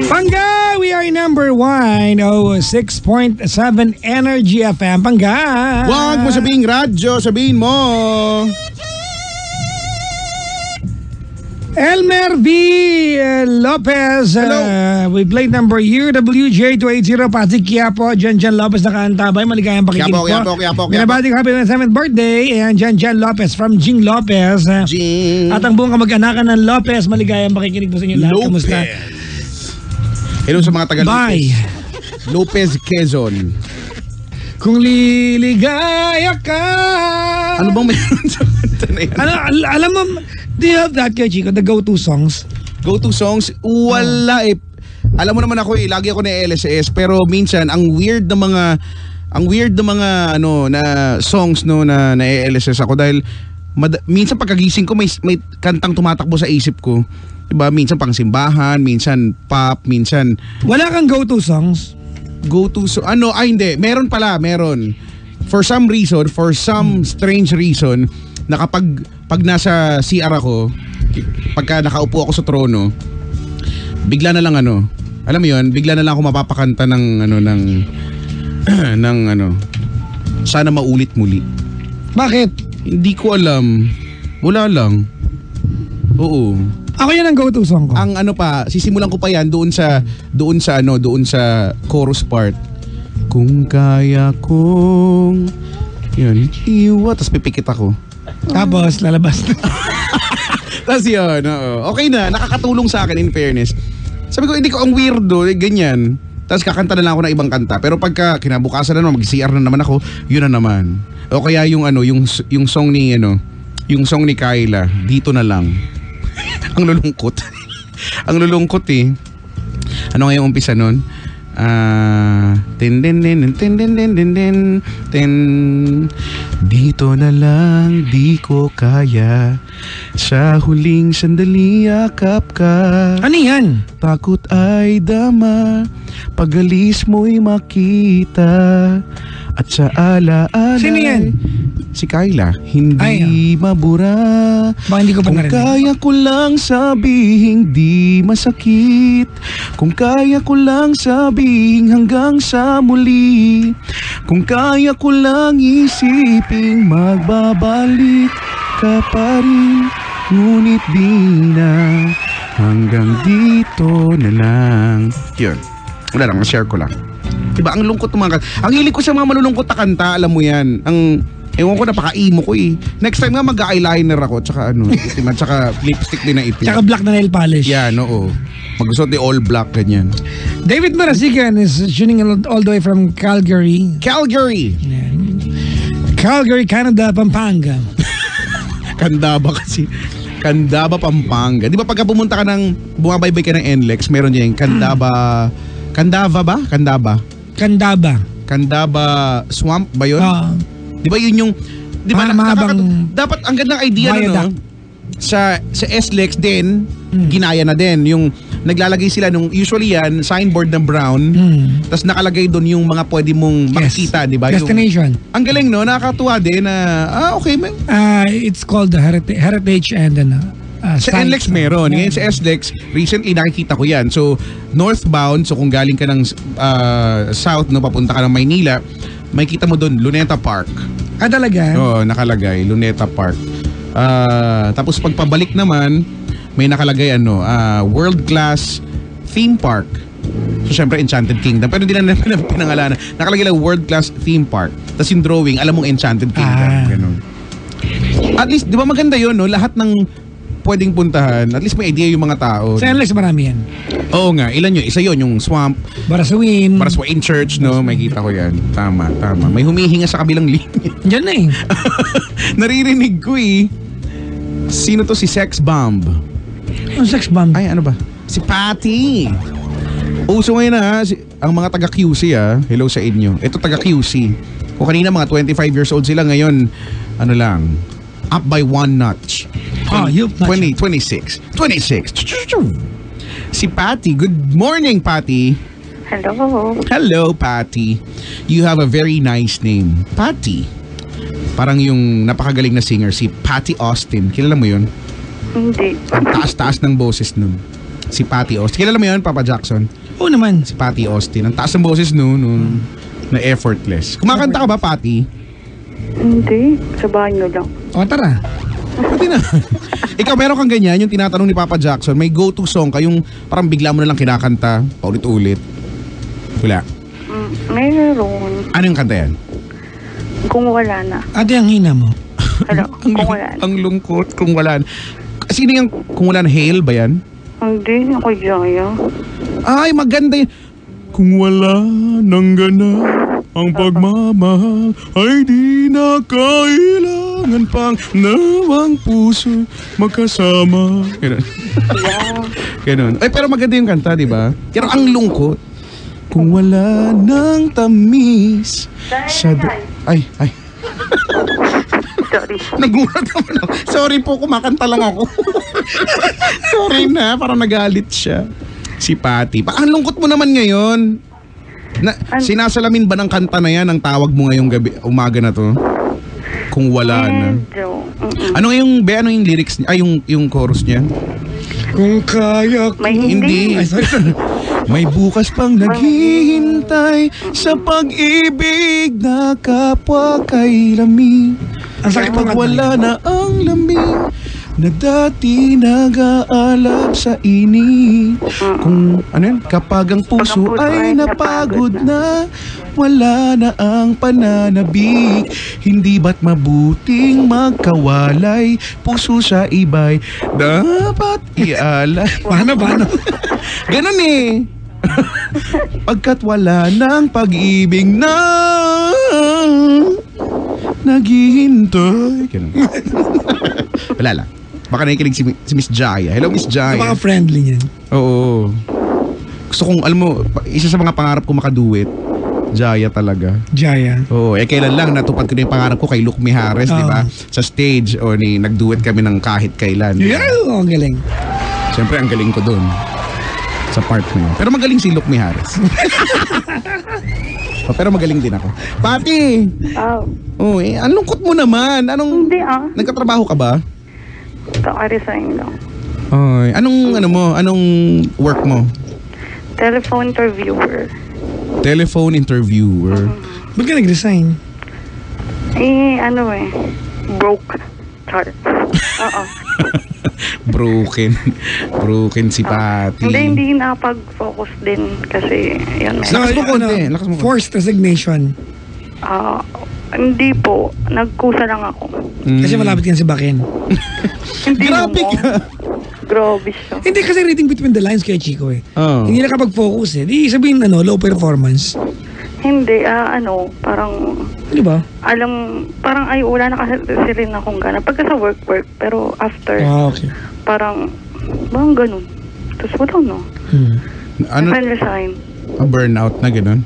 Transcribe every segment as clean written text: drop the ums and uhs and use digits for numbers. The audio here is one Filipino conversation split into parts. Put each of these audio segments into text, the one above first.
Pangga, we are number 1, 6.7 Energy FM. Pangga. Wag mo sabihin radyo, sabihin mo. Elmer V. Lopez. We played number UWJ280. Patrick Quiapo. Jan Lopez nakaantabay. Maligayang pakikinig po. Quiapo. Binabati ko happy 7th birthday. And Jan Lopez from Jing Lopez. Jing. At ang buong kamag-anakan ng Lopez. Maligayang pakikinig po sa inyo lahat. Kamusta? Hello sa mga taga Bye. Lopez, Quezon. Kung liligaya ka. Ano bang meron sa kanta na yan? Alam mo, do you have that kay Chico? The go-to songs? Go-to songs? Wala eh. Alam mo naman ako lagi ako na LSS, pero minsan ang weird na mga ano na songs no na LSS ako dahil minsan pagkagising ko may kantang tumatakbo sa isip ko. Diba? Minsan pang simbahan, minsan pop, minsan wala kang go-to songs? Go-to so hindi, meron. For some reason, for some strange reason, na pag nasa CR ako, pagka nakaupo ako sa trono, bigla na lang alam mo yun, bigla na lang ako mapapakanta ng sana maulit muli. Bakit? Hindi ko alam. Wala lang. Oo. Ako yan ang go-to song ko. Ang sisimulan ko pa yan doon sa chorus part. Kung kaya kong yun, tapos pipikit ako. Tapos lalabas na. Tapos yun, okay na, nakakatulong sa akin in fairness. Sabi ko, hindi ko ang weirdo, ganyan. Tapos kakanta na lang ako ng ibang kanta. Pero pagka kinabukasan na naman, mag-CR na naman ako, yun na naman. O kaya yung song ni yung song ni Kyla, Dito na Lang. Ang lulungkot. Ang lulungkot eh. Ano nga yung umpisa nun? Dito na lang, di ko kaya. Sa huling sandali yakap ka. Ano yan? Takot ay dama, pag-alis mo'y makita. At sa ala-ala. Sino yan? Si Kyla. Hindi mabura. Baka hindi ko pa narinig. Kung kaya ko lang sabihin di masakit. Kung kaya ko lang sabihin hanggang sa muli. Kung kaya ko lang isiping magbabalik ka pa rin. Ngunit di na, hanggang dito na lang. Yun. Wala lang, share ko lang. Diba, ang lungkot ng mga kanta. Ang hilig ko sa mga malulungkot na kanta, alam mo yan. Ewan ko, napaka-emo ko eh. Next time nga mag-eyeliner ako, tsaka tsaka lipstick din na itim. Tsaka black na nail polish. Yan, oo. Magusot di all black, ganyan. David Marasigan is tuning in all the way from Calgary. Calgary! Yan. Calgary, Canada, Pampanga. Candaba kasi. Candaba, Pampanga. Di ba pagka pumunta ka bumabaybay ka ng NLEX, meron dyan yung Candaba ba? Candaba Swamp ba yun? Di ba yun yung, di ba dapat ang gandang idea no? Sa SLEX din, ginaya na din. Yung naglalagay sila usually yan, signboard na brown, tapos nakalagay doon yung mga pwede mong makikita, di ba? Destination. Ang galing no, nakakatuwa din na, okay man. It's called the Heritage and sa NLEX meron. Ngayon sa SLEX, recently nakikita ko yan. So, northbound, so kung galing ka ng south, no, papunta ka ng Maynila, may kita mo doon, Luneta Park. Talaga? Oo, nakalagay, Luneta Park. Tapos pagpabalik naman, may nakalagay World Class Theme Park. So, syempre, Enchanted Kingdom. Pero hindi na pinangalanan. Nakalagay lang World Class Theme Park. Tapos yung drawing, alam mong Enchanted Kingdom. Ganun. At least, di ba maganda yun, no? Lahat ng pwedeng puntahan, at least may idea yung mga tao. Sa NLEX marami yan. Oo nga, ilan yun? Isa yun, yung Swamp. Baraswin Church, no? May kita ko yan. Tama. May humihinga sa kabilang linya. Diyan na eh. Naririnig ko eh. Sino to? Si Sex Bomb. Ang Sex Bomb? Ay, ano ba? Si Patty. Uso ngayon ang mga taga QC hello sa inyo. Ito taga QC. Kung kanina mga 25 years old sila, ngayon, up by one notch. 26. Si Patty. Good morning, Patty. Hello, Patty. You have a very nice name. Patty. Parang yung napakagaling na singer, si Patty Austin. Kilala mo yun? Hindi. Ang taas-taas ng boses nun. Si Patty Austin. Kilala mo yun, Papa Jackson? Oo naman. Si Patty Austin. Ang taas ng boses nun na effortless. Kumakanta ka ba, Patty? Hindi. Sa bahay nyo lang. O, tara. Pati na. Ikaw, meron kang ganyan, yung tinatanong ni Papa Jackson, may go-to song ka, yung parang bigla mo na lang kinakanta, paulit-ulit. Wala. Mayroon. Ano yung kanta yan? Kung wala na. Ate, ang hina mo. Hello. Kung wala na. Ang lungkot kung wala. Sino yung kung wala na, Hail ba yan? Hindi. Ako Jaya. Ay, maganda yun. Kung wala nang gana, ang pagmamahal ay di na kailangan pang nawang puso magkasama. Ganun. Yeah. Ganun. Ay, pero maganda yung kanta, di ba? Pero ang lungkot. Kung wala nang tamis sa... Ay. Sorry. Nagulat naman ako. Sorry po, kumakanta lang ako. Sorry na, parang nagalit siya. Si Patty. Ang lungkot mo naman ngayon. Sinasalamin ba ng kanta na yan ang tawag mo ngayong gabi, umaga na to? Kung wala na. Medyo. Ano yung lyrics niya? Ay, yung chorus niya? Kung kaya ko. May hindi. Ay, sorry. May bukas pang naghihintay sa pag-ibig na kapwa kay lamig. Ang sakit ng Kapag wala na ang lamig na dati nag-aalab sa init. Kung ano yun? Kapag ang puso ay napagod na, wala na ang pananabik. Hindi ba't mabuting magkawalay? Puso sa iba'y dapat ialay. Paano? Ganon eh. Pagkat wala ng pag-ibig na naghihintay. Ganon. Wala lang. Baka nakikinig si Miss Jaya. Hello, Miss Jaya. Baka friendly yan. Oo. Gusto kong, alam mo, isa sa mga pangarap ko makaduet, Jaya talaga. Jaya. Oo. Kailan lang natupad ko na yung pangarap ko kay Luke Mijares, di ba? Sa stage, nagduet kami ng kahit kailan. Yeah, ang galing. Siyempre, ang galing ko dun. Sa part na yun. Pero magaling si Luke Mijares. Pero magaling din ako. Pati! Oh. Ang lungkot mo naman. Hindi Nagkatrabaho ka ba? Kaka-resign lang. Ay, anong work mo? Telephone interviewer. Telephone interviewer. Ba't ka nag-resign? Broke. Char. Oo. Broken si Patty. Hindi nakapag-focus din kasi yun. Lakas mo konti. Lakas mo konti. Forced resignation. Hindi po. Nagkusa lang ako. Kasi malapit yan si Baken. Hindi Grabe mo. ka. Grabe siya. Hindi kasi reading between the lines kay Chico eh. Oh. Hindi nakapag-focus eh. Di sabihin low performance. Hindi, parang, Di ba? parang wala na kasi rin akong gana. Pagka sa work, pero after, Okay. parang ganun. Tapos wala na. Ano? Resign. Burnout na gano'n.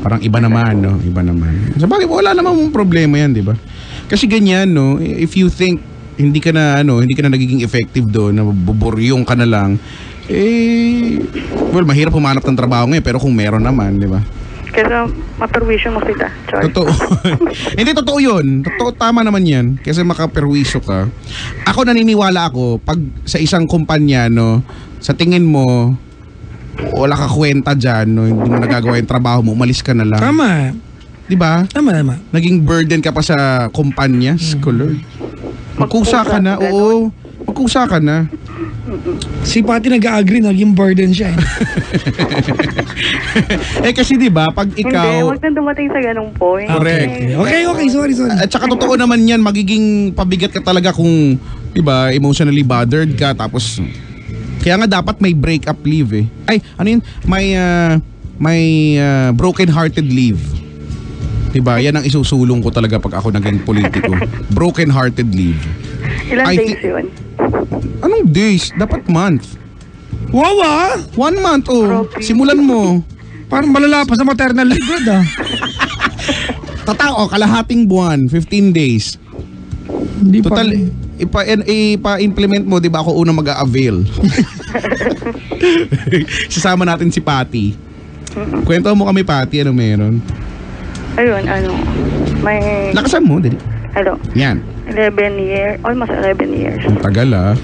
Parang iba naman, no? Iba naman. Sa bagay, wala namang problema yan, di ba? Kasi ganyan, no? If you think hindi ka na nagiging effective doon, na buburyong ka na lang, mahirap humanap ng trabaho ngayon, pero kung meron naman, di ba? Kaya maperwisyo mo sila. Char. Totoo. Hindi, totoo yun. Totoo, tama naman yan. Kasi makaperwisyo ka. Ako naniniwala pag sa isang kumpanya, no, sa tingin mo, wala ka kwenta dyan, no, hindi mo nagagawa yung trabaho mo, umalis ka na lang. Tama. Di ba? Tama. Naging burden ka pa sa kumpanya, scholar. Magkusa ka na, oo. Magkusa ka na. Si Patty nag-agree, naging burden siya Kasi di ba pag ikaw... Hindi, huwag na dumating sa ganung point. Correct. Okay, sorry. At saka totoo naman yan, magiging pabigat ka talaga kung, di ba, emotionally bothered ka, tapos... Kaya nga dapat may breakup leave eh. Ay, ano yun? May broken-hearted leave. Diba? Yan ang isusulong ko talaga pag ako naging politiko. Broken-hearted leave. Ilang days yun? Anong days? Dapat month. Wow 1 month, Grabe. Simulan mo. Parang malala pa sa maternal leave, brad Kalahating buwan, 15 days. Hindi Total, ipa-implement mo, di ba ako unang mag-a-avail? Sasama natin si Patty. Kwento mo kami, Patty, anong meron? Ayun, may... Lakasan mo, dali. Hello. Yan. almost 11 years. Ang tagal Na,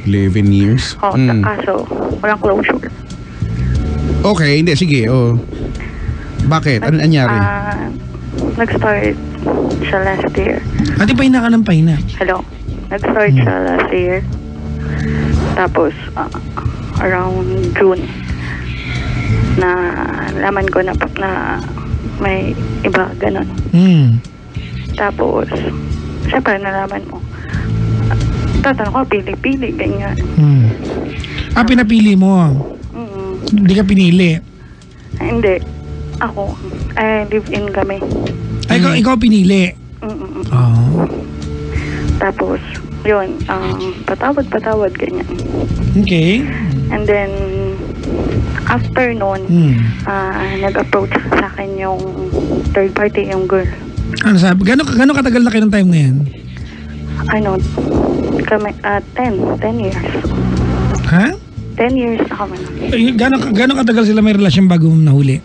11 years. kaso, walang closure. Okay, hindi, sige. Bakit? Ano nangyari? Nag-start siya last year. Ate, paina ka ng paina. Hello? Nag-start siya last year. Tapos, around June, na laman ko na may iba, ganon. Tapos, syempre, nalaman mo. Tatanong ko, pili-pili, ganyan. Pinapili mo. Hindi ka pinili. Hindi. Ako, live-in kami. Ikaw pinili. Tapos, yun, patawad, ganyan. Okay. And then, after nun, nag-approach sa akin yung third party, yung girl. Ano sabi? Gano'ng katagal na kayo ng time na yan? Kami, 10 years. Ha? 10 years na kami. Gano'ng katagal sila may relasyon bago mo nahuli?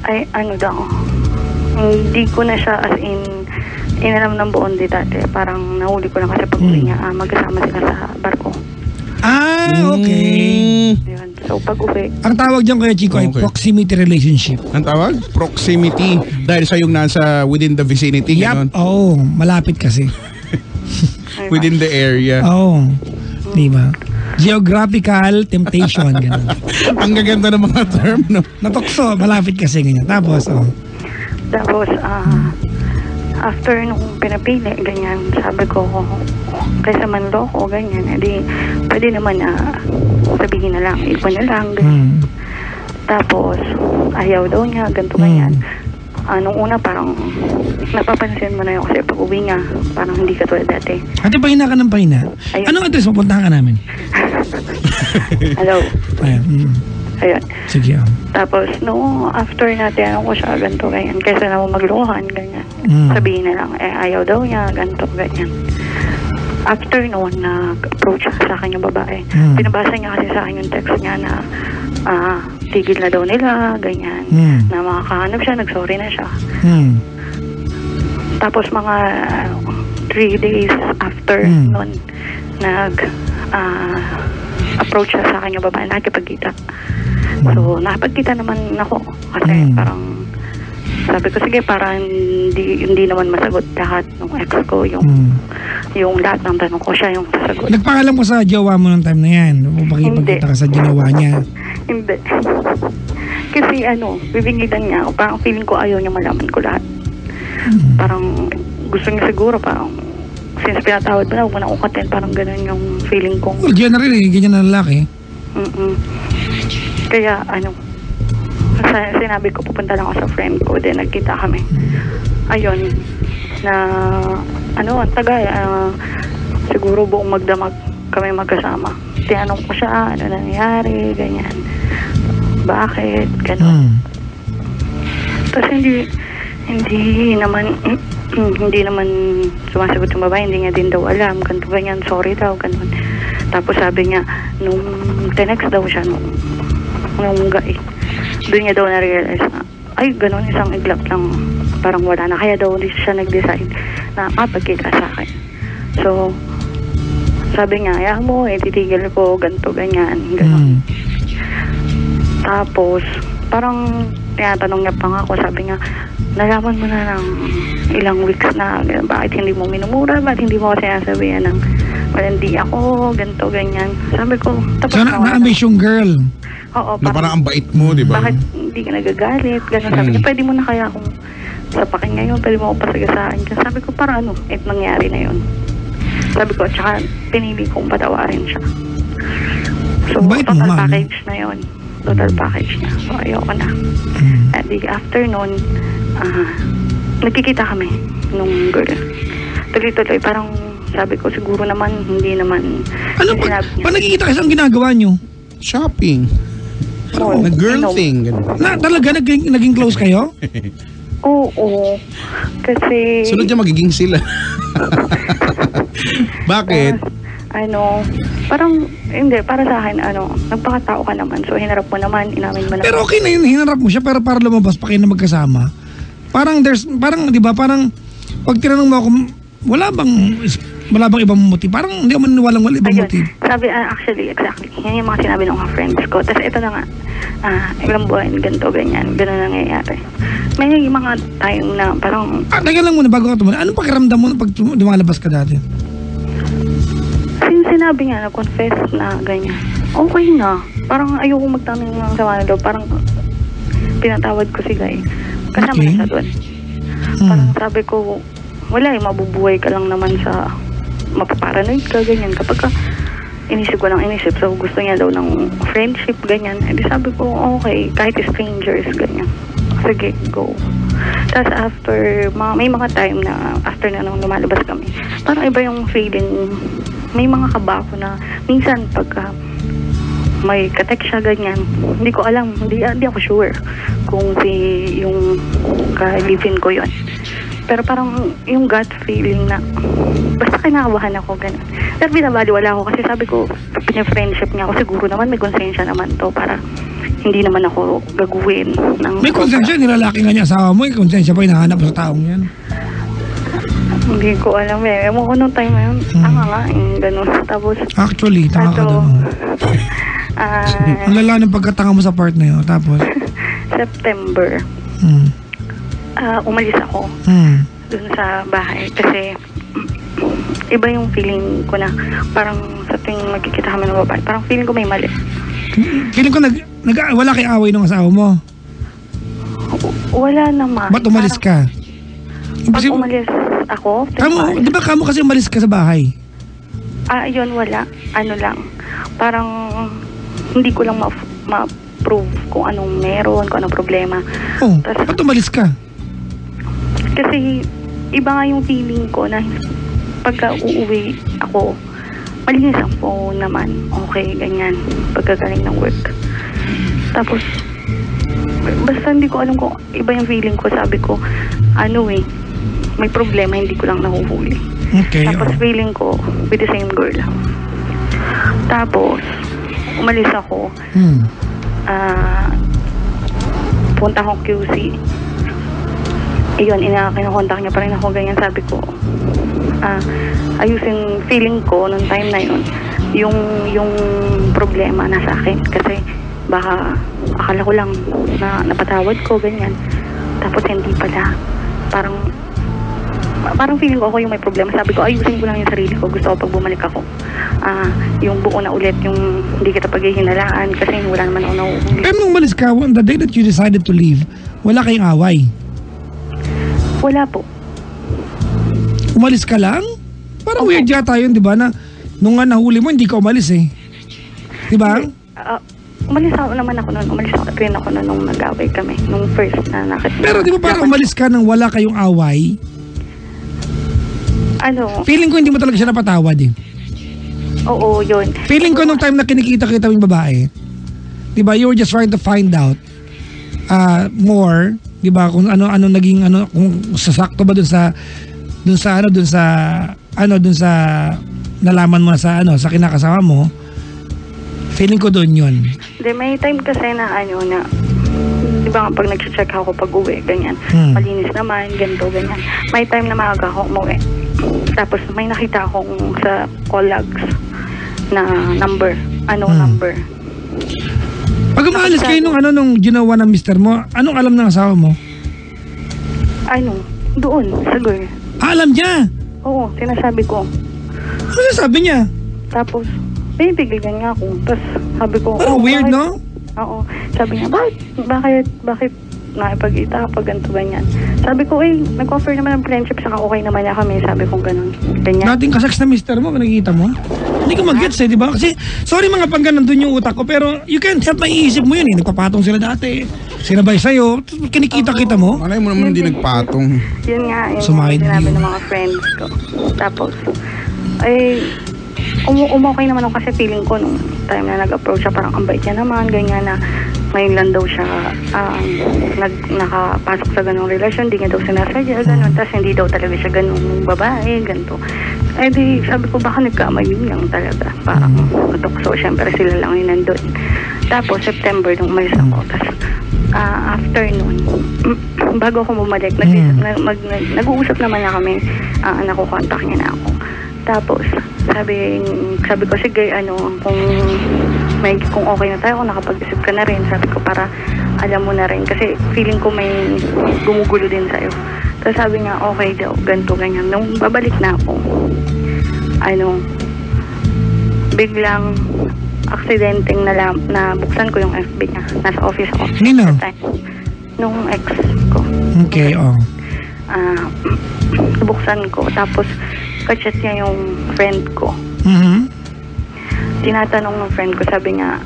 Ay, hindi ko na siya as in inalam ng buong dati. Parang nahuli ko lang kasi pag-uwi niya, magkasama sila sa barko. Okay. Yun. So, pag-uwi. Ang tawag dyan Kuya Chico ay proximity relationship. Ang tawag? Proximity. Dahil sa yung nasa within the vicinity. Yup. Malapit kasi. Within the area. Diba? Geographical temptation. Ganun. Ang gaganda ng mga term, no? Natukso, malapit kasi ganyan. Tapos, after nung pinapili, ganyan, sabi ko, kaysa manloko, ganyan, edi, pwede naman sabihin na lang, ipon na lang, ganyan. Tapos, ayaw daw niya, ganito ganyan. Nung una, parang, napapansin mo na yun kasi pag uwi niya, parang hindi ka tulad dati. Ate, pahina ka ng pahina. Ayun. Anong address? Mapuntahan ka namin. Hello. Ayun. Sige. Tapos, no, after natin, ko siya, ganito, ganyan. Kaysa naman maglokohan, ganyan. Sabihin na lang, ayaw daw niya, ganito, ganyan. After noon, nag-approach sa akin yung babae. Pinabasa niya kasi sa akin yung text niya na tigil na daw nila, ganyan. Na makakahanap siya, nag-sorry na siya. Tapos mga 3 days after noon, approach siya sa akin yung babae, nakikipagkita. So, nakipagkita naman ako kasi parang sabi ko, sige, para hindi naman masagot lahat ng ex ko, yung lahat ng tanong ko, siya yung sasagot. Nagpaalam ko sa jowa mo ng time na yan? O pakipagkita ka sa ginawa niya? Hindi. Kasi bibingitan niya ako. Parang feeling ko ayaw niya malaman ko lahat. Parang gusto niya siguro, parang since pinatawad mo na, huwag mo na ukatin, parang ganun yung feeling ko. Well, generally, ganyan na lalaki. Kaya, sinabi ko, pupunta lang ako sa friend ko, then nagkita kami. Ayun, na, ang tagal, siguro buong magdamag kami magkasama. Tinanong ko siya, ano nangyari, ganyan. Bakit, gano'n. Tapos hindi naman sumasagot yung babae, hindi niya din daw alam, ganito, ganyan, sorry daw, gano'n. Tapos sabi niya, nung tenext daw siya, nung guy, doon niya daw na-realize na, ay, gano'n, isang iglap lang, parang wala na. Kaya daw siya nag-decide na pagkita sa akin. So, sabi niya, ayaw mo, titigil ko, ganito, ganyan, gano'n. Tapos, parang tinatanong niya pa nga ako, sabi niya, nalaman mo na ng ilang weeks na, bakit hindi mo minumura, bakit hindi mo kasi sinasabihan ng, hindi ako, ganito, ganyan. Sabi ko, tapos so, na-amaze yung girl. Oo, parang ang bait mo, di ba? Bakit hindi ka nagagalit, gano'n. Sabi niya, pwede mo na kaya akong sapakin ngayon, pwede mo ako pasagasaan. Sabi ko, parang nangyari na yun. Sabi ko, tsaka pinili kong patawarin siya. So, total package na yun. Total package niya. So, ayoko na. At the afternoon, nagkikita kami nung girl. Tuloy-tuloy, parang sabi ko, siguro naman, hindi naman. Ano pa nagkikita kasi ang ginagawa nyo? Shopping. Na girl thing. Na talaga, naging close kayo? Oo. Kasi sunod niya magiging sila. Bakit? Parang, hindi, para sa akin, nagpakatao ka naman. So, hinarap mo naman, inamin mo naman. Pero okay na yun, hinarap mo siya, pero para lumabas pa kayo na magkasama. Parang, di ba, parang, pag tinanong mo ako, wala bang ibang motive? Parang hindi ako maniniwalang wala ibang Ayun, motive. sabi, actually, exactly. Yan yung mga sinabi ng mga friends ko. Tapos ito na nga, ilang buwan, ganito, ganyan, gano'n nangyayari. May mga time na parang, Teka lang muna, bago ka tumula. Anong pakiramdam mo pag lumalabas ka dati? sinabi nga, na-confess na ganyan. Okay na. Parang ayoko magtanong ng sama na loob. Parang pinatawad ko sila eh. Kasama Okay. na siya doon. Parang sabi ko, wala eh, mabubuhay ka lang naman sa mapaparanoid ka, ganyan. Kapag ka, inisip ko lang inisip. So, gusto niya daw ng friendship, ganyan. E di sabi ko, okay, kahit strangers, ganyan. Sige, go. Tapos after, may mga time na, after na nung lumalabas kami, parang iba yung feeling, may mga kaba ako na, minsan pagka may katext siya, ganyan, hindi ko alam, hindi ako sure kung yung ka-live-in ko yun. Pero parang yung gut feeling na basta kinakabahan ako, ganun. Pero binabaliwala ako kasi sabi ko, pina-friendship niya ako, siguro naman may konsensya naman to para hindi naman ako gaguhin. May konsensya, nilalaki nga niya asawa mo, konsensya pa hinahanap sa taong yan. Hindi ko alam eh. Ewan ko nung time na yun, tama nga, ganun. Tapos, Actually, tanga ka doon. Ang lala ng pagkatanga mo sa part na yun. Tapos? September, umalis ako dun sa bahay kasi iba yung feeling ko na parang sa tuwing magkikita kami ng babae, parang feeling ko may mali. Feeling ko wala kay away ng asawa mo. Wala naman. Ba't umalis ka? Pag umalis ako, Di ba kamo kasi umalis ka sa bahay? yun wala. Ano lang. Parang hindi ko lang ma-prove kung anong meron, kung anong problema. Oh, ba't umalis ka? Kasi iba nga yung feeling ko na pagka uuwi ako, malinis ang phone naman. Okay, ganyan. Pagkagaling ng work. Tapos, basta hindi ko alam kung iba yung feeling ko. Sabi ko, may problema, hindi ko lang nahuhuli. Okay. Tapos feeling ko, with the same girl. Tapos, umalis ako. Punta akong QC. Ayun, kinakontak niya pa rin ako, ganyan. Sabi ko, ayusin feeling ko nung time na yun, yung problema na sa akin. Kasi baka akala ko lang na napatawad ko, ganyan. Tapos hindi pala. Parang feeling ko ako yung may problema. Sabi ko, ayusin ko lang yung sarili ko. Gusto ko pag bumalik ako. Yung buo na ulit, yung hindi kita paghihinalaan kasi wala naman ako nahuhuli. Pero nung umalis ka, on the day that you decided to leave, wala kayong away? Wala po. Umalis ka lang? Parang weird yata yun, di ba? Na, nung nga nahuli mo, hindi ka umalis eh. Di ba? Umalis rin ako nung nag-away kami. Nung first na nakita. Pero di ba parang umalis ka nang wala kayong away? Feeling ko hindi mo talaga siya napatawad eh. Oo, yun. Feeling ko nung time na kinikita-kita yung babae, di ba, you were just trying to find out more, di ba, kung ano naging kung sasakto ba dun sa nalaman mo na sa kinakasama mo. Feeling ko doon yun. May time kasi na di ba pag nag-check ako pag uwi, ganyan, malinis naman, ganito, ganyan. May time na maaga ako umuwi. Tapos may nakita akong sa call logs na number. Number? Pag umaalis kayo nung ginawa ng mister mo, anong alam ng asawa mo? Doon, sa girl. Alam niya? Oo, sinasabi ko. Ano sabi niya? Tapos, binibigilan nga ako. Tapos, sabi ko, parang weird, bakit? no? Oo. Sabi niya, bakit nakipag-ita pag ganito ganyan? Sabi ko, nag-offer naman ng friendship, saka okay naman niya kami. Sabi ko, ganun. Ganyan. Dating kasex na mister mo, nakikita mo? Hindi ko mag-gets di ba? Kasi, sorry mga pangga, nandun yung utak ko, pero you can't help maiisip mo yun eh. Nagpapatong sila dati. Sinabay sa'yo, kinikita-kita mo. Malay mo naman hindi nagpatong. Yun nga, yung Sumahid sinabi yun. ng mga friends ko. Tapos, umokay naman ako kasi feeling ko nung time na nag-approach siya, parang ang bait niya naman, ganyan na ngayon lang daw siya nakapasok sa ganung relasyon, hindi niya daw sinasadya, gano'n, tapos hindi daw talaga siya ganung babae, ganito. Di sabi ko baka nagkamali lang talaga, parang tukso, syempre sila lang yung nandun. Tapos September nung umalis ako, tapos after nun, bago ako bumalik, nag-uusap naman na kami, nakukontak niya na ako. Tapos, sabi ko, sige, kung okay na tayo, kung nakapag-isip ka na rin, sabi ko, para alam mo na rin, kasi feeling ko may gumugulo din sa'yo. Tapos sabi niya, okay daw, ganito, ganyan. Nung babalik na ako, biglang aksidenteng na buksan ko yung FB niya. Nasa office ako. Nino? Nung ex ko. Okay, Buksan ko. Tapos, kachat niya yung friend ko. Tinatanong ng friend ko, sabi niya,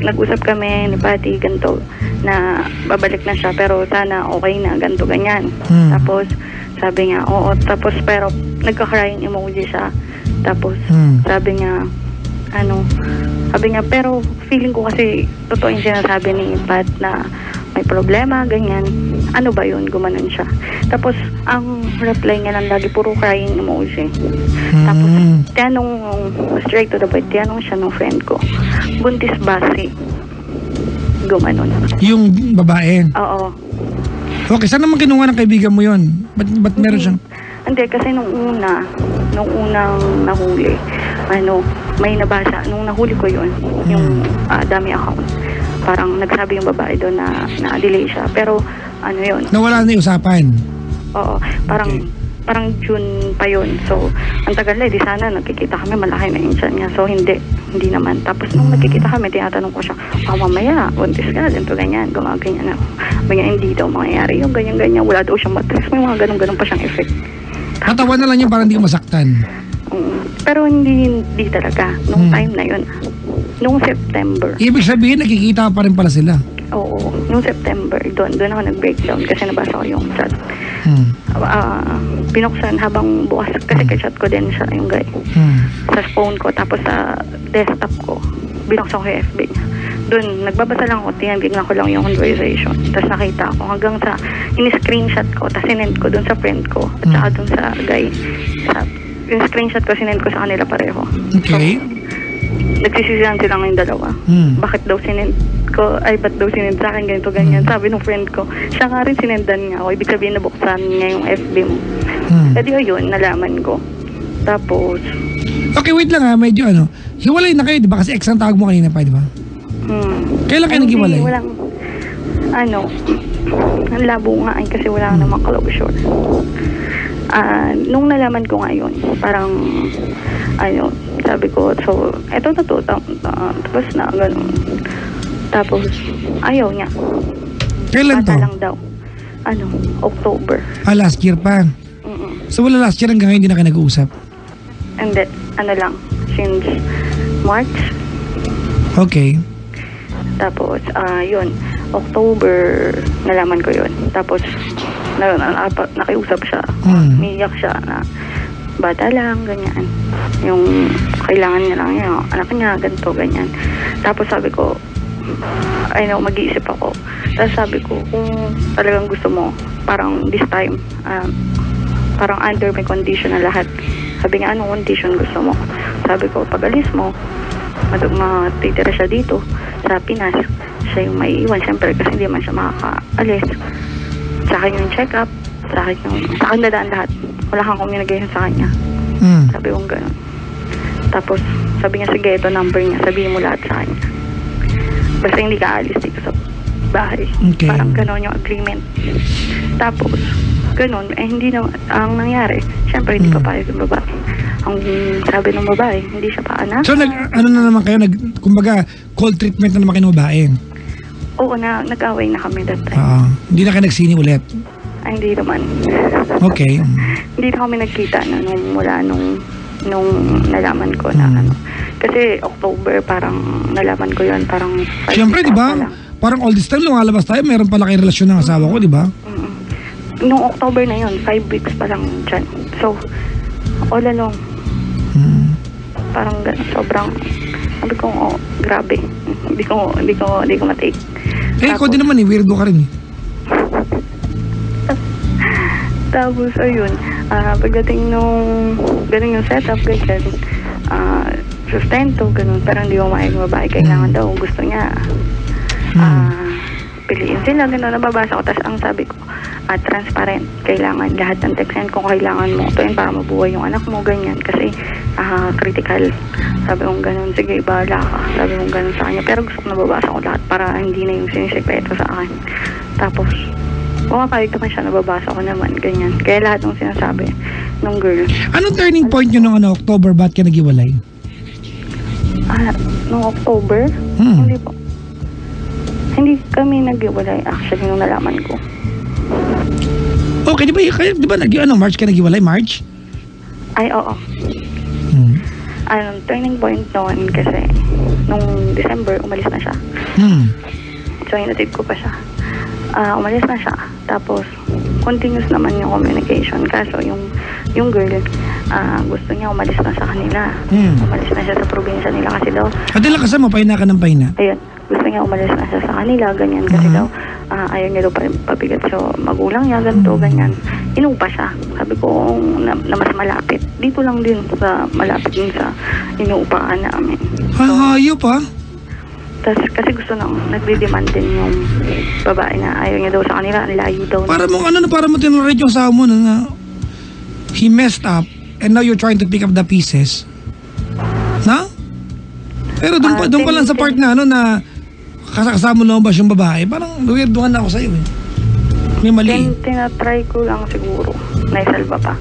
nag-usap kami ni Patty, ganito, na babalik na siya, pero sana okay na, ganito, ganyan. Tapos, sabi niya, oo, tapos, pero, nagka-crying emoji siya. Tapos, sabi niya, pero feeling ko kasi totoo yung sinasabi ni Pat na may problema, ganyan. Ano ba yun? Gumanon siya. Tapos, ang reply niya lang lagi, puro crying emoji. Tapos, straight to the point, tiyanong siya ng friend ko. Buntis ba si? Gumanon. Yung babae? Oo. Okay, saan naman kinuha ng kaibigan mo yun? Ba't meron siyang? Hindi, kasi nung unang nahuli, may nabasa, nung nahuli ko yun, yung dami account, parang nagsabi yung babae doon na na-delay siya. Pero, yun. Nawala na yung usapan? Oo, parang June pa yun. So, ang tagal na, di sana nagkikita kami, malaki na yung tiyan niya. So, hindi naman. Tapos, nung nagkikita kami, tinatanong ko siya, mamaya, buntis ka, ganito, ganyan, gumaganyan ako. Hindi daw mangyayari yung ganyan-ganyan. Wala daw siyang matrix. May mga ganun-ganun pa siyang effect. Natawa na lang yun, parang hindi ko masaktan. Pero hindi talaga. Nung time na yun. Nung September. Ibig sabihin, nakikita pa rin pala sila. Oo. Nung September, doon ako nag-breakdown kasi nabasa ko yung chat. Binuksan habang bukas. Kasi ka-chat ko din siya, yung guy. Sa phone ko, tapos sa desktop ko, binuksan ko yung FB niya. Doon, nagbabasa lang ako, tinabignan ko lang yung conversation. Tapos nakita ko hanggang sa in-screenshot ko, tapos sinend ko doon sa friend ko, at saka doon sa guy. Yung screenshot ko, sinend ko sa kanila pareho. Okay. So, nagsisisihan sila ngayong dalawa. Ba't daw sinend sa akin ganito, ganyan. Sabi ng friend ko, siya nga rin sinendan niya ako. Ibig sabihin, nabuksan niya yung FB mo. Kaya yun, nalaman ko. Tapos, okay, wait lang medyo hiwalay na kayo, di ba? Kasi ex ang tawag mo kanina pa, di ba? Kailan kayo naghiwalay? Walang, ang labo nga kasi wala namang closure. Nung nalaman ko ngayon, parang, sabi ko, so, eto na to, tapos na, gano'n. Tapos, ayaw niya. Kailan to? Bata lang daw. October. Last year pa? So, wala last year hanggang ngayon hindi na kayo nag-uusap? And then, lang, since March. Okay. Tapos, yun, October, nalaman ko yun. Tapos, nakiusap siya. Umiyak siya na bata lang, ganyan. Yung kailangan niya lang yung anak niya, ganito, ganyan. Tapos sabi ko, mag-iisip ako. Tapos sabi ko, kung talagang gusto mo, parang this time, parang under my condition na lahat. Sabi niya, anong condition gusto mo? Sabi ko, pag alis mo, matitira siya dito sa Pinas, siya yung may iwan, siyempre, kasi hindi man siya makakaalis. Sa akin yung check-up, sa akin dadaan lahat. Wala kang communication sa kanya. Sabi ko gano'n. Tapos, sabi niya, sige, ito number niya, sabihin mo lahat sa kanya. Basta hindi ka alis dito sa bahay. Okay. Parang gano'n yung agreement. Tapos, gano'n, hindi na, ang nangyari, siyempre, hindi pa payag yung babae. Ang sabi ng babae, hindi siya paanak. So, ano na naman kayo, kumbaga, cold treatment na naman kayo ng babae? Oo, nag-away na kami that time. Hindi na kayo nagsini ulit? Hindi naman. Okay. Hindi na kami nagkita mula nung nalaman ko na Kasi October, parang nalaman ko yun, parang... Siyempre, di ba? Parang all this time, lumalabas tayo, meron pala kayong relasyon ng asawa ko, di ba? Nung October na yun, 5 weeks pa lang dyan. So, all along, parang sobrang, sabi ko, grabe. Hindi ko matake. Ikaw din naman weirdo ka rin Tapos, ayun, pagdating nung ganun yung setup, ganyan, sustento, ganun. Pero hindi umayag ng babae. Kailangan daw, gusto niya, piliin sila, gano'n, nababasa ko. Tapos ang sabi ko, transparent. Kailangan lahat ng text yan kung kailangan mo ito para mabuhay yung anak mo, ganyan. Kasi critical. Sabi kong gano'n, sige, bahala ka. Sabi kong gano'n sa kanya. Pero gusto ko nababasa ko lahat para hindi na yung sinisikreto sa akin. Tapos, pumapayag naman siya, nababasa ko naman, ganyan. Kaya lahat ng sinasabi ng girl. Anong turning point nyo nung October? Ba't ka nag-iwalay? Noong October? Hindi po. Hindi kami nag-iwalay actually nung nalaman ko. Okay, di ba March ka nag-iwalay? March? Ay, oo. Turning point noon kasi nung December, umalis na siya. So, hinatid ko pa siya. Umalis na siya. Tapos, continuous naman yung communication. Kaso, yung girl, gusto niya umalis na sa kanila. Umalis na siya sa probinsya nila kasi daw. At ilang kasama, pahina ka ng pahina? Ayun. Gusto niya umalis na siya sa kanila, ganyan. Kasi daw, ayaw niya daw pabigat sa magulang niya, ganito, ganyan. Inupa siya. Sabi ko, na mas malapit. Dito lang din, sa malapit din sa inuupaan namin. Hayop ha? Tapos kasi gusto nang nagdi-demand din yung babae na ayaw niya daw sa kanila, ang layo daw. Para mo tinurate yung asawa mo na he messed up and now you're trying to pick up the pieces. Na? Pero doon pa lang sa part na na kasama mo lumabas yung babae, parang weirduhan na ako sa'yo eh. May mali. Tinatry ko lang siguro. Naisalba pa.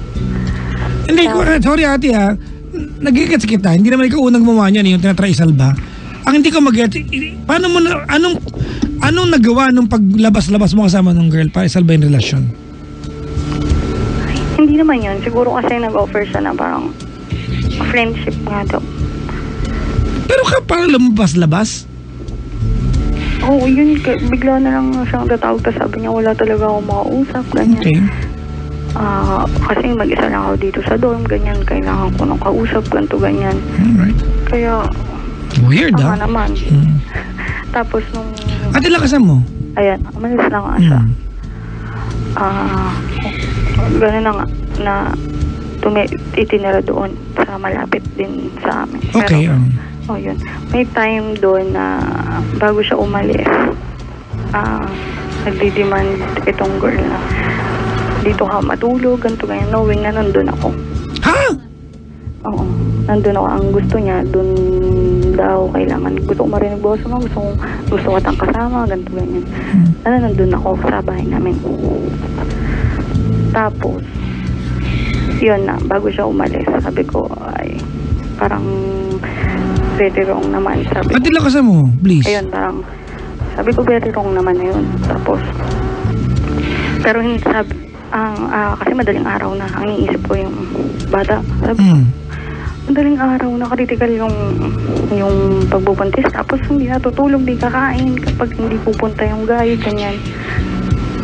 Hindi ko, sorry ate ha, nagigets kita, hindi naman ikaw unang gumawa niyan yung tinatry isalba. Ang hindi ko mag-get, paano mo na, anong nagawa nung paglabas-labas mo kasama ng girl para isalba yung relasyon? Hindi naman yun. Siguro kasi nag-offer siya na parang friendship nga daw. Pero parang lumabas-labas? Oo, yun. Bigla na lang siyang tatawag. Tapos sabi niya, wala talaga akong makausap. Ganyan. Okay. Kasi mag-isa lang ako dito sa dorm. Ganyan. Kailangan ko nang kausap. Ganto, ganyan. Alright. Kaya, weird ah. naman. Tapos nung... At ilang kasama mo? Ayan, umalis lang nga siya. Gano'n na nga, na itinira doon sa malapit din sa amin. Okay. Pero, yun. May time doon na bago siya umalis, nagdi-demand itong girl na dito ka matulog, ganito ganyan, knowing na nandun ako. Ha? Oo. Nandun ako. Ang gusto niya, dun daw kailangan. Gusto ko marinig boss mo, gusto ko tang kasama, ganito ganyan. Nandun ako sa bahay namin. Tapos, yun na, bago siya umalis, sabi ko, ay, parang very wrong naman, sabi ko. At ilang kasama mo, please? Ayun, parang, sabi ko, very wrong naman na yun. Tapos, pero hindi sabi, kasi madaling araw na, ang iniisip ko yung bata. Sabi ko, madaling araw na critical yung pagbubuntis. Tapos, hindi natutulog, di kakain kapag hindi pupunta yung guy, ganyan.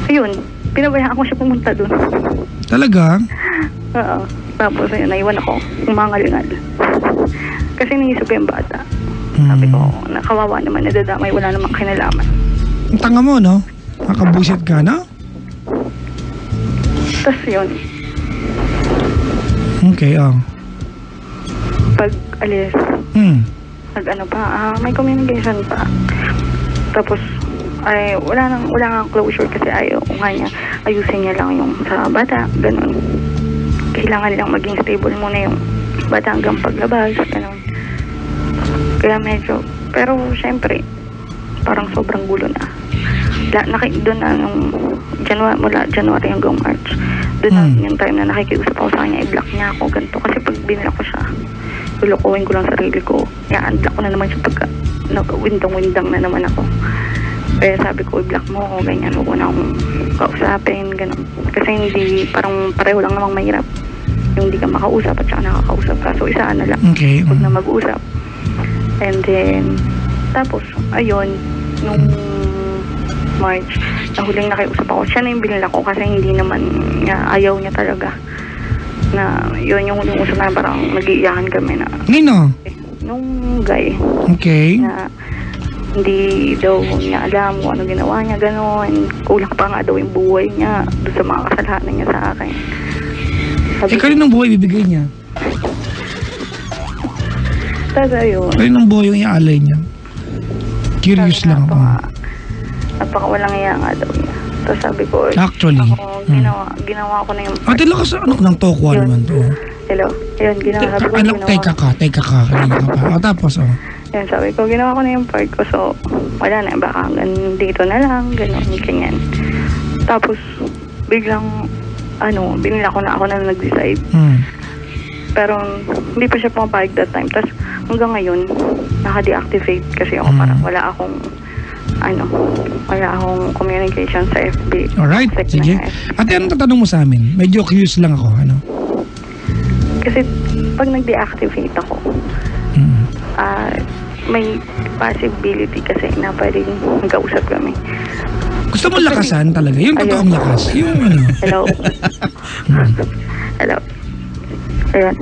Ayun, pinabayaan ko siya pumunta dun. Talaga? Oo. Tapos, ayun, naiwan ako, umangal-ngal. Kasi naisip ko yung bata. Sabi ko, nakawawa naman, nadadamay, wala namang kinalaman. Ang tanga mo, no? Nakabusit ka, no? Tapos yun, okay, pag alis, nag-ano pa, may communication pa. Tapos, ay, wala nga closure kasi ayaw nga niya, ayusin niya lang yung sa bata, ganun. Kailangan lang maging stable muna yung bata hanggang paglabas, ganun. Kaya medyo, pero syempre, parang sobrang gulo na. Doon na nung mula January hanggang March, doon na yung time na nakikiusap ako sa kanya, i-block niya ako, ganito. Kasi pag binila ko siya, lulukuhin ko lang sarili ko. I-unblock ko na naman siya pagka windang-windang na naman ako. Kaya sabi ko, i-block mo ako, ganyan, huwag ko na akong kausapin, gano'n. Kasi hindi, parang pareho lang namang mahirap. Yung hindi ka makausap at saka nakakausap ka. So, isa na lang. Okay. Huwag na mag-usap. And then, tapos, ayun, nung March, na huling nakiusap ako, siya na yung binila ko kasi hindi naman niya, ayaw niya talaga. Na, yun yung huling usap na parang nag-iiyakan kami na. Nino? Nung guy. Okay. Na, hindi daw niya alam kung ano ginawa niya, gano'n. Kulang pa nga daw yung buhay niya doon sa mga kasalanan niya sa akin. Sabi Kaninong buhay bibigay niya? Tapos ayun. Kayo ng buhay yung iaalay niya. Curious lang ako. Napaka walang iya nga daw niya. Tapos sabi ko, Actually. ako, ginawa ko na yung Ate, lakas ano ng tokwa naman to. Hello? Ayun, sabi ko, Anak, teka ka. Kanina ka pa. Tapos, Yun, sabi ko, ginawa ko na yung part ko. So, wala na, baka dito na lang, gano'n, ganyan. Tapos, biglang, binila ko na ako na nag-decide. Pero, hindi pa siya pumapayag that time. Tapos, hanggang ngayon, naka-deactivate kasi ako. Parang wala akong communication sa FB. Alright, sige. Ate, anong tatanong mo sa amin? Medyo curious lang ako, Kasi pag nag-deactivate ako, may possibility kasi na pwedeng magkausap kami. Gusto mo lakasan talaga? Yung totoong lakas. Yung Hello? Hello? Ayun.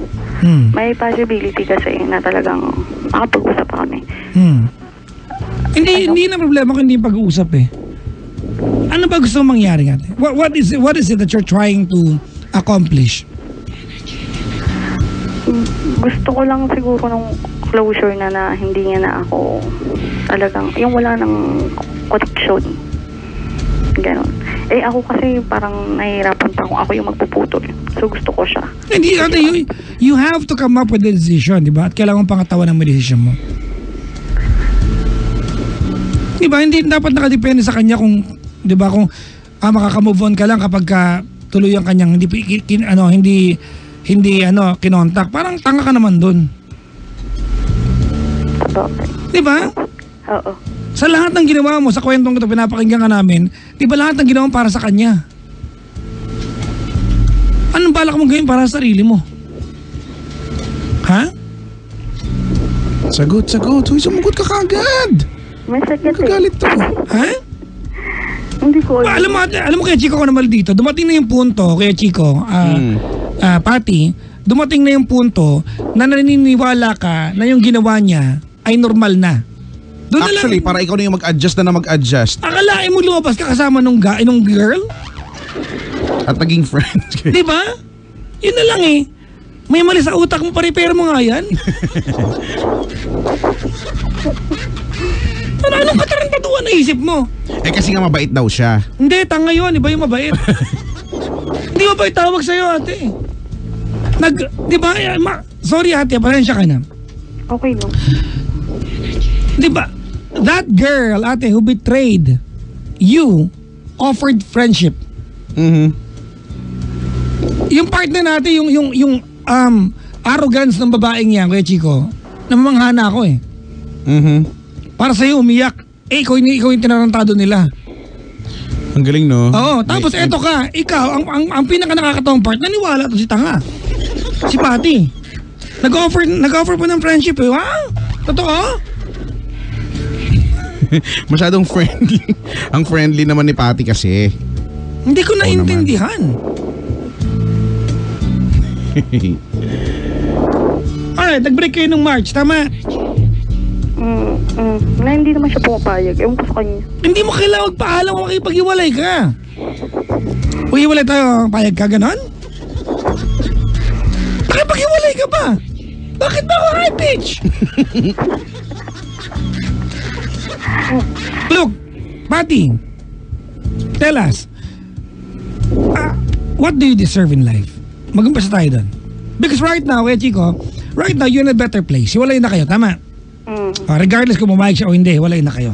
May possibility kasi na talagang makapag-usap kami. Hindi na problema kung hindi pag-uusap eh. Ano ba gusto mong mangyari ate? What is it that you're trying to accomplish? Gusto ko lang siguro ng closure na hindi niya na ako talagang, yung wala ng connection. Ganon. Ako kasi parang nahihirapan pa kung ako yung magpuputol. So gusto ko siya. Hindi ate, you have to come up with a decision, di ba? At kailangan pangatawan ng decision mo. Di ba? Hindi dapat nakadepende sa kanya kung, di ba, kung makaka-move on ka lang kapag tuloy ang kanyang hindi kinontak. Parang tanga ka naman dun. Di ba? Oo. Sa lahat ng ginawa mo, sa kwentong ito, pinapakinggan ka namin, di ba lahat ng ginawa mo para sa kanya? Anong balak mong gawin para sa sarili mo? Ha? Sagot. Uy, sumagot ka kagad. May sagot Kagalit to. Ha? Hindi ko Alam mo kaya Chico ko naman dito, dumating na yung punto, kaya Chico, Pati, dumating na yung punto na naniniwala ka na yung ginawa niya ay normal na. Doon Actually, na lang, para ikaw na yung mag-adjust. akalain mo lumabas ka kasama nung girl? At naging friends. Di ba? Yun na lang eh. May mali sa utak mo, pa-repair mo nga yan. Anong katarantatuan na isip mo? Kasi nga mabait daw siya. Hindi, tanga yun. Iba yung mabait. Hindi mabait tawag sa'yo, ate. Di ba? Sorry, ate. Pasensya ka na. Okay, no? Di ba? That girl, ate, who betrayed you, offered friendship. Yung partner natin, yung arrogance ng babaeng yan, Kuya Chico, namamanghana ako eh. Para sa'yo umiyak. Ikaw yung tinarantado nila. Ang galing, no? Oo, tapos eto ka, ikaw, ang pinaka nakakatawang part, naniwala to si tanga. Si Patty. Nag-offer po ng friendship eh. Wow! Totoo? Masyadong friendly. Ang friendly naman ni Patty kasi. Hindi ko naintindihan. Alright, nag-break kayo nung March, tama? Na hindi naman siya pumapayag. Ewan ko sa kanya. Hindi mo kailangan magpaalam kung makipag-iwalay ka. Uy-iwalay tayo, payag ka, ganon? Makipag-iwalay ka ba? Bakit ba ako high pitch? Look, Patty, tell us, what do you deserve in life? Mag-umpisa tayo doon. Because right now, Chico, right now, you're in a better place. Hiwalay na kayo, tama? Regardless kung pumayag siya o hindi, hiwalay na kayo.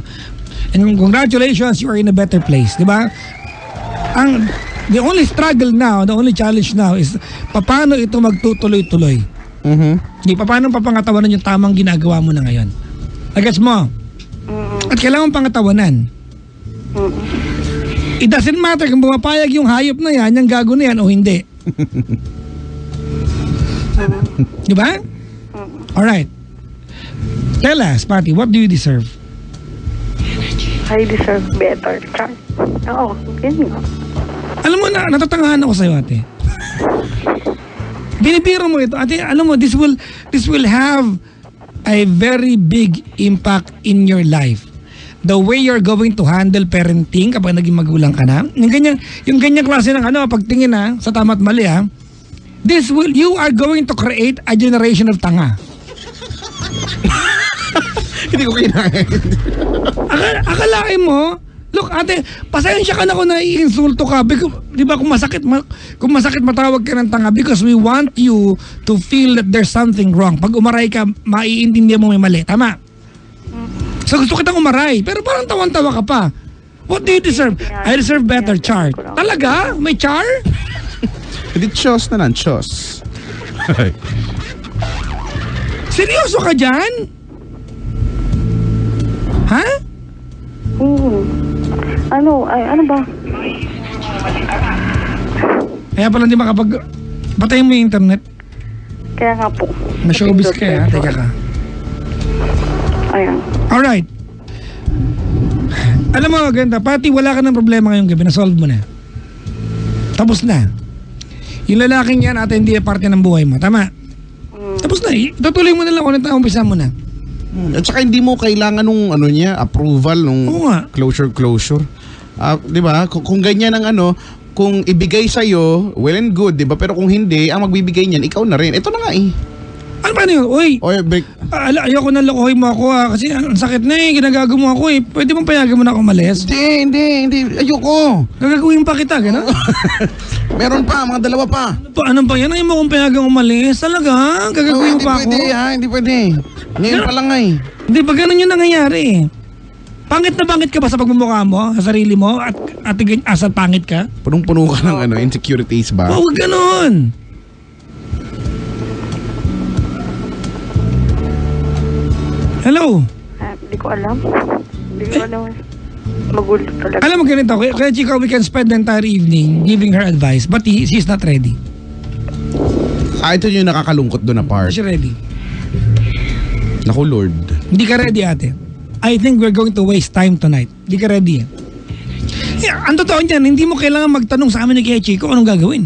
And congratulations, you are in a better place, di ba? The only struggle now, the only challenge now is paano ito magtutuloy-tuloy. Paano papangatawanan yung tamang ginagawa mo na ngayon. Agad mo? At kailangan pangatawanan. It doesn't matter kung pumapayag yung hayop na yan, yung gago na yan o hindi. Di ba? Alright. Tell us, Patty, what do you deserve? I deserve better. Oo, yun nga. Alam mo na, natatangahan ako sa'yo, ate. Binibiro mo ito, ate, alam mo, this will have a very big impact in your life. The way you're going to handle parenting kapag naging magulang ka na, yung ganyang klase ng pagtingin sa tama at mali you are going to create a generation of tanga. Hindi ko kinain. Akalain mo, look ate, pasensya ka na kung naiinsulto ka. Because, di ba kung masakit matawag ka ng tanga because we want you to feel that there's something wrong. Pag umaray ka, maiintindihan mo may mali. Tama? So gusto kitang umaray, pero parang tawan-tawa ka pa. What do you deserve? I deserve better, Char. Talaga? May Char? Hindi, Chos na lang, Chos. Seryoso ka dyan? Ha? Ano ba? Kaya pala hindi makapag... Patayin mo yung internet. Kaya nga po. Na-showbiz ka ha? Teka ka. Ayan. Alright. Alam mo, ganda, pati wala ka ng problema ngayong gabi, na-solve mo na. Tapos na. Yung lalaking yan, ate, hindi parte ng buhay mo. Tama? Tapos na. Tutuloy mo na lang kung ano umpisa mo na. At saka hindi mo kailangan nung niya, approval, nung Oo nga. closure. Di ba? Kung ganyan ang kung ibigay sa'yo, well and good, di ba? Pero kung hindi, ang magbibigay niyan, ikaw na rin. Ito na nga eh. Ano ba yun? Uy, Oy, break. ayoko na lokohin mo ako kasi ang sakit na eh. Ginagago mo ako eh. Pwede mong payagan mo na ako malis? Hindi. Ayoko. Gagagawin pa kita, gano'n? Meron pa, mga dalawa pa. Ano ba yan? Ayaw mo kong payagan umalis? Talaga? Gagagawin Hindi pa ako? pwede, hindi pwede. Ngayon pa lang eh. Hindi ba ganun yung nangyayari eh? Pangit na bangit ka ba sa pagmumukha mo, sa sarili mo, at asal pangit ka? Punong-puno ka ng insecurities ba? Huwag ganun! Hello? Hindi ko alam. Magulo talaga. Alam mo ganito, kaya Chico, we can spend the entire evening giving her advice, but she's not ready. Ito yung nakakalungkot doon na part. She's ready. Naku, Lord. Hindi ka ready, ate. I think we're going to waste time tonight. Hindi ka ready. Ang totoo niyan, hindi mo kailangan magtanong sa amin ni Kuya Chico anong gagawin.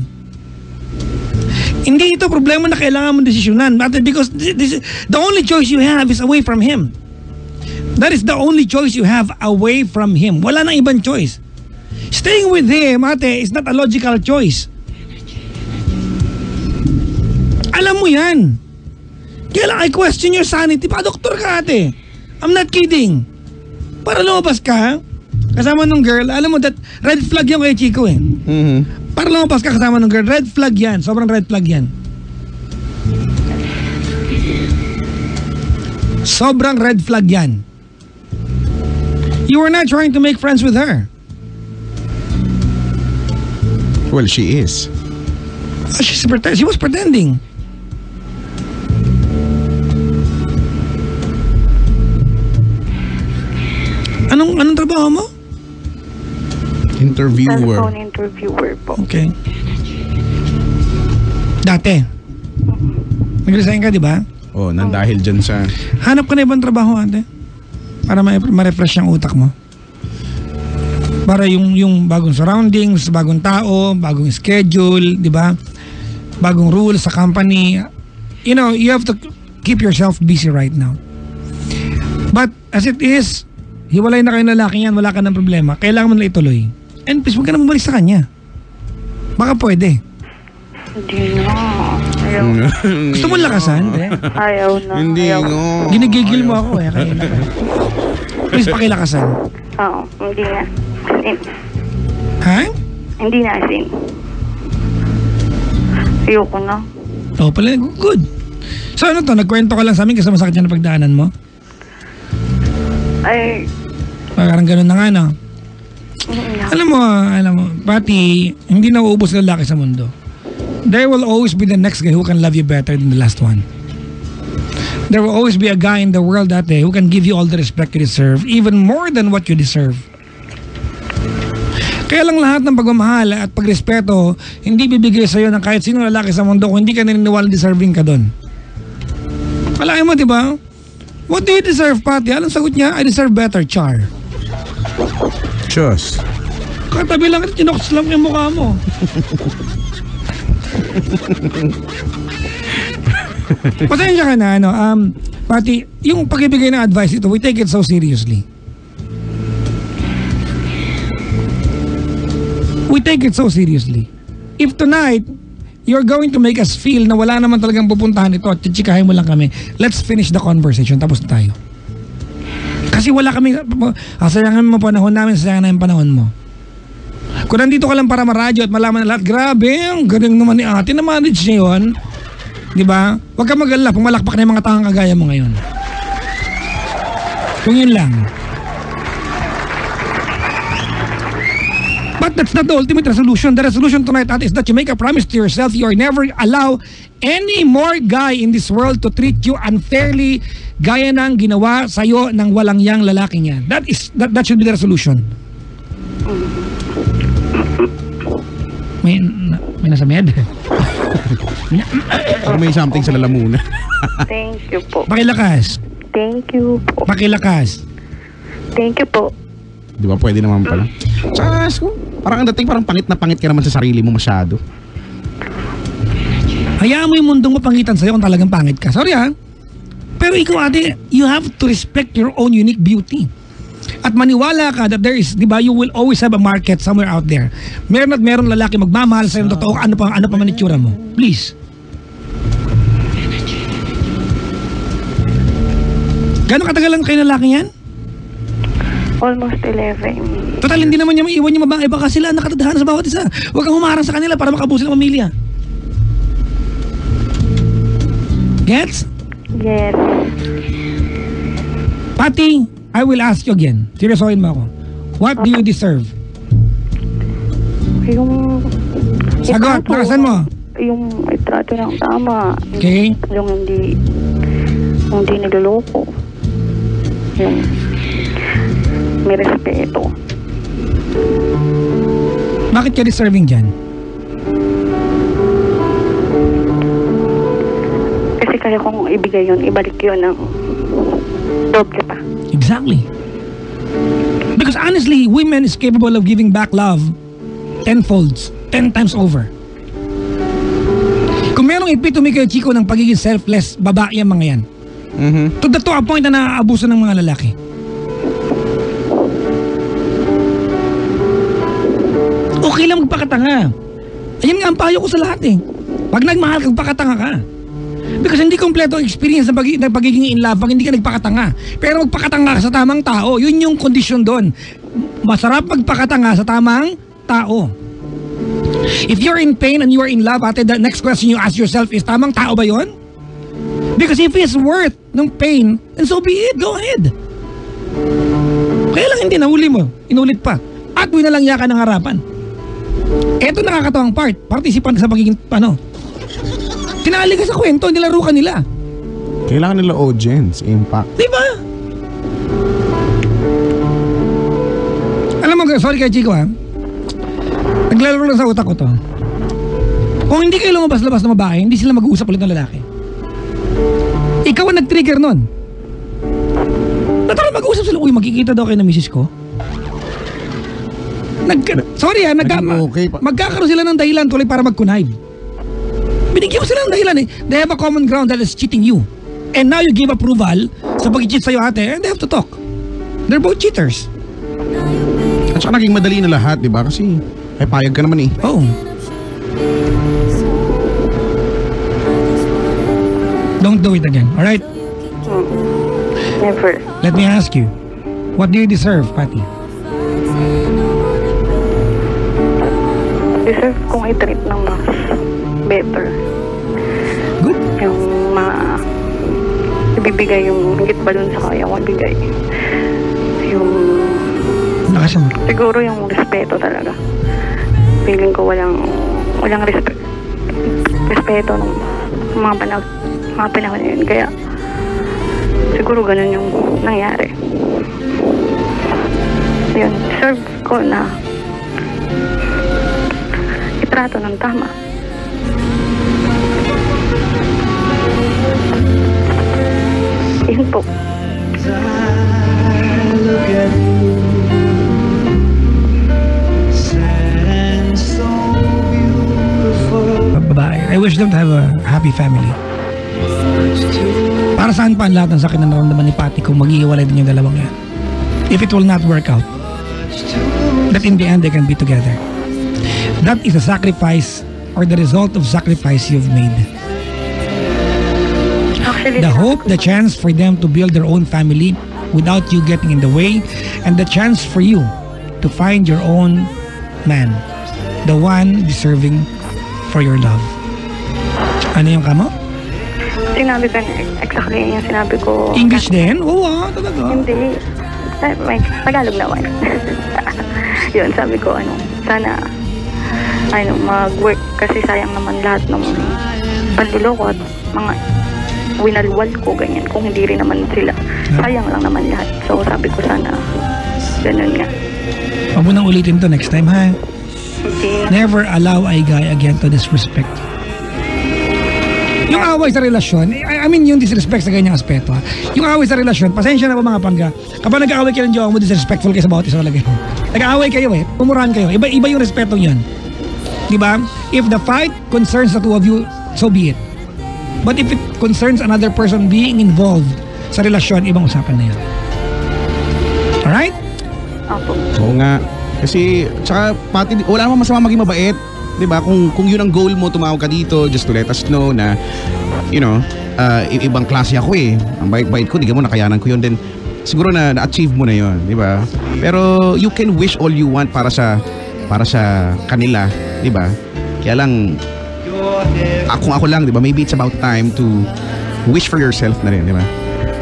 Hindi ito problema na kailangan mong desisyonan. Because the only choice you have is away from him. That is the only choice you have, away from him. Wala nang ibang choice. Staying with him, ate, is not a logical choice. Alam mo yan. Kaya lang, I question your sanity. Pa-doktor ka, ate. I'm not kidding. Para lumabas ka, kasama nung girl, alam mo that red flag yan kay Chico eh. Para lumabas ka kasama nung girl, red flag yan. Sobrang red flag yan. Sobrang red flag yan. You were not trying to make friends with her. Well, she is. She was pretending. Anong trabaho mo? Interviewer. Telephone interviewer po. Okay. Dati. Nag-resign ka, di ba? Oh, nandahil dyan sa... Hanap ka na ibang trabaho, ate. Para ma-refresh yung utak mo. Para yung bagong surroundings, bagong tao, bagong schedule, di ba? Bagong rules sa company. You know, you have to keep yourself busy right now. But as it is, hiwalay na kayo ng lalaki yan, wala ka ng problema. Kailangan mo na ituloy. And please, huwag ka na bumalik sa kanya. Baka pwede. Hindi na. Ayaw. Gusto mo lakasan? Ayaw na. Hindi Ayaw. nga. Ginigigil mo ako eh. Kaya please, pakilakasan. Oo, hindi na. As in. Ha? Hindi na as in. Ayoko na. Oo pala, good. So ano to, nagkwento ka lang sa amin kasi masakit yan na pagdaanan mo? Ay, Parang ganun na nga, no? Alam mo, pati, hindi na uubos ng lalaki sa mundo. There will always be the next guy who can love you better than the last one. There will always be a guy in the world that day who can give you all the respect you deserve, even more than what you deserve. Kaya lang lahat ng pagmamahal at pagrespeto, hindi bibigay sa'yo ng kahit sino lalaki sa mundo kung hindi ka naniniwala deserving ka doon. Malaki mo, di ba? What do you deserve, Pati? Anong sagot niya? I deserve better, Char. Diyos. Katabi lang, tinoks lang yung mukha mo. Pasensya ka na, Pati, yung pag-ibigay ng advice ito, we take it so seriously. We take it so seriously. If tonight, you're going to make us feel na wala naman talagang pupuntahan ito at chichikahin mo lang kami, let's finish the conversation, tapos na tayo. Kasi wala kami, sayangan mo panahon namin, sayangan namin panahon mo. Kung nandito ka lang para maradyo at malaman na lahat, grabe, ang galing naman ni ate, na-manage niya yun. Di ba? Huwag ka mag-alala, pumalakpak na yung mga tangang kagaya mo ngayon. Kung yun lang. But that's not the ultimate resolution. The resolution tonight, ate, is that you make a promise to yourself you are never allow any more guy in this world to treat you unfairly gaya ng ginawa sa'yo ng walang yang lalaking yan. That should be the resolution. May nasa med. May something sa lalamunan. Thank you po. Pakilakas. Thank you po. Pakilakas. Thank you po. Di ba, pwede naman pala. Tsaka, parang ang dating parang pangit na pangit ka naman sa sarili mo masyado. Hayaan mo yung mundong mapangitan sa'yo kung talagang pangit ka. Sorry ha. Pero ikaw ate, you have to respect your own unique beauty. At maniwala ka that there is, di ba, you will always have a market somewhere out there. Meron at meron lalaki magmamahal sa'yo ng totoo, ano pa man itsura mo. Please. Gano'ng katagal lang kayo lalaki yan? Almost 11. Total, hindi naman niya maiwan yung babae. Baka sila nakatadahan sa bawat isa. Huwag kang humarang sa kanila para makabusin ang pamilya. Gets? Yes. Pati, I will ask you again. Seryosohin mo ako. What do you deserve? Yung... Sagot, itrato, lakasan mo. Yung itrato ng tama. Okay. Yung hindi niloloko. Yung may respeto. Bakit ka deserving dyan? Kasi kaya kong ibigay yun, ibalik yun ng doble pa. Exactly. Because honestly, women is capable of giving back love tenfolds, 10 times over. Kung merong epitome kayo, Chico, ng pagiging selfless, babae ang mga yan. To a point na naaabuso ng mga lalaki. Okay lang magpakatanga. Ayun nga ang payo ko sa lahat eh. Pag nagmahal kang pakatanga ka. Because hindi kompleto ang experience ng pagiging in love pag hindi ka nagpakatanga. Pero magpakatanga ka sa tamang tao. Yun yung condition doon. Masarap magpakatanga sa tamang tao. If you're in pain and you are in love, ate, the next question you ask yourself is, tamang tao ba yun? Because if it's worth ng pain, then so be it. Go ahead. Kaya lang hindi nahuli mo. Inulit pa. At winalang ka ng harapan. Eto nakakatawang part. Participant ka sa pagiging, tinali ka sa kwento, nilaro ka nila. Kailangan nila audience, impact. Diba? Alam mo, sorry kay Chico ha. Naglalaro lang sa utak ko to. Kung hindi kayo lumabas-labas na babae, hindi sila mag-uusap ulit ng lalaki. Ikaw ang nag-trigger nun. Natuloy mag-uusap sila, uy, magkikita daw kayo ng misis ko. Sorry ha, magkakaroon sila ng dahilan tuloy para mag-connive. Binigyan mo sila ng dahilan eh. They have a common ground that is cheating you. And now you give approval sa pag-cheat sa'yo ate, and they have to talk. They're both cheaters. At saka naging madali na lahat, di ba? Kasi ay payag ka naman eh. Oh. Don't do it again, alright? Never. Let me ask you, what do you deserve, Patty? Deserve kong i-treat ng mas better. Good. Yung ibibigay yung higit ba dun sa kaya kong ibigay. Yung Nakasan. siguro yung respeto talaga. Feeling ko walang respeto ng mga panahon na yun. Kaya siguro ganun yung nangyari. Yun, deserve ko na itrato ng tama. Yun po. Babae. I wish them to have a happy family. Para saan pa ang lahat ng sakit na naramdaman ni Patty kung mag-iiwalay din yung dalawang yan? If it will not work out, that in the end they can be together. That is a sacrifice or the result of sacrifice you've made. Actually, The hope, the chance for them to build their own family without you getting in the way, and the chance for you to find your own man, the one deserving for your love. Ano yung kamo? Sinabi ko, exactly yung sinabi ko. English din? Oo, talaga. Hindi. May Tagalog naman. Yun, sabi ko, sana, mag-work kasi sayang naman lahat ng panluloko at mga winalwal ko, ganyan. Kung hindi rin naman sila, sayang lang naman lahat. So, sabi ko sana, ganun nga. Huwag mo nang ulitin to next time, ha? Hindi. Never allow a guy again to disrespect. Yung away sa relasyon, I mean yung disrespect sa ganyang aspeto, ha? Yung away sa relasyon, pasensya na po mga pangga. Kapag nag-aaway kayo ng jowa mo, disrespectful kayo sa bawat isa talaga. Nag-aaway kayo pumurahan kayo. Iba yung respeto yun. Diba? If the fight concerns the two of you, so be it. But if it concerns another person being involved sa relasyon, ibang usapan na yun. Alright? Opo. Oo nga. Kasi, tsaka, pati, wala namang masama maging mabait. Diba? Kung yun ang goal mo, tumawag ka dito just to let us know na, ibang klase ako eh. Ang bait-bait ko, di ka mo nakayanan ko yun. Then, siguro na-achieve mo na yun. Diba? Pero, you can wish all you want para sa kanila. Diba? Kaya lang, kung ako lang, diba? Maybe it's about time to wish for yourself na rin. Diba?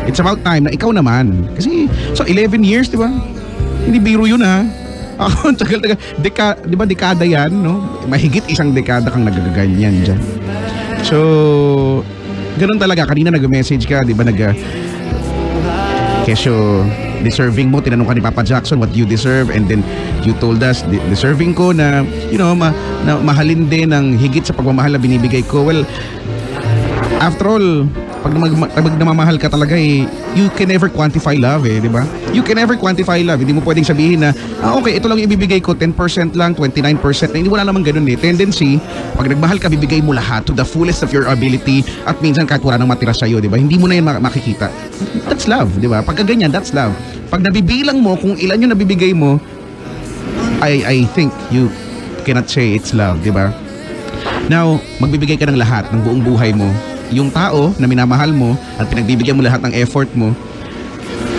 It's about time na ikaw naman. Kasi, so 11 years, diba? Hindi biro yun ha. Ako, tagal-tagal. Di ba dekada yan, no? Mahigit isang dekada kang nagaganyan dyan. So, ganun talaga. Kanina nag-message ka, di ba? Kesyo, deserving mo. Tinanong ka ni Papa Jackson, what you deserve? And then, you told us, deserving ko na, na mahalin din ng higit sa pagmamahal na binibigay ko. Well, after all, pag namamahal ka talaga you can never quantify love di ba? You can never quantify love. Hindi mo pwedeng sabihin na, okay, ito lang yung ibibigay ko, 10% lang, 29%. Hindi, wala naman ganun Tendency, pag nagmahal ka, bibigay mo lahat to the fullest of your ability at minsan kahit wala nang matira sa'yo, di ba? Hindi mo na yun makikita. That's love, di ba? Pagka ganyan, that's love. Pag nabibilang mo kung ilan yung nabibigay mo, I think you cannot say it's love, di ba? Now, magbibigay ka ng lahat ng buong buhay mo. Yung tao na minamahal mo at pinagbibigyan mo lahat ng effort mo,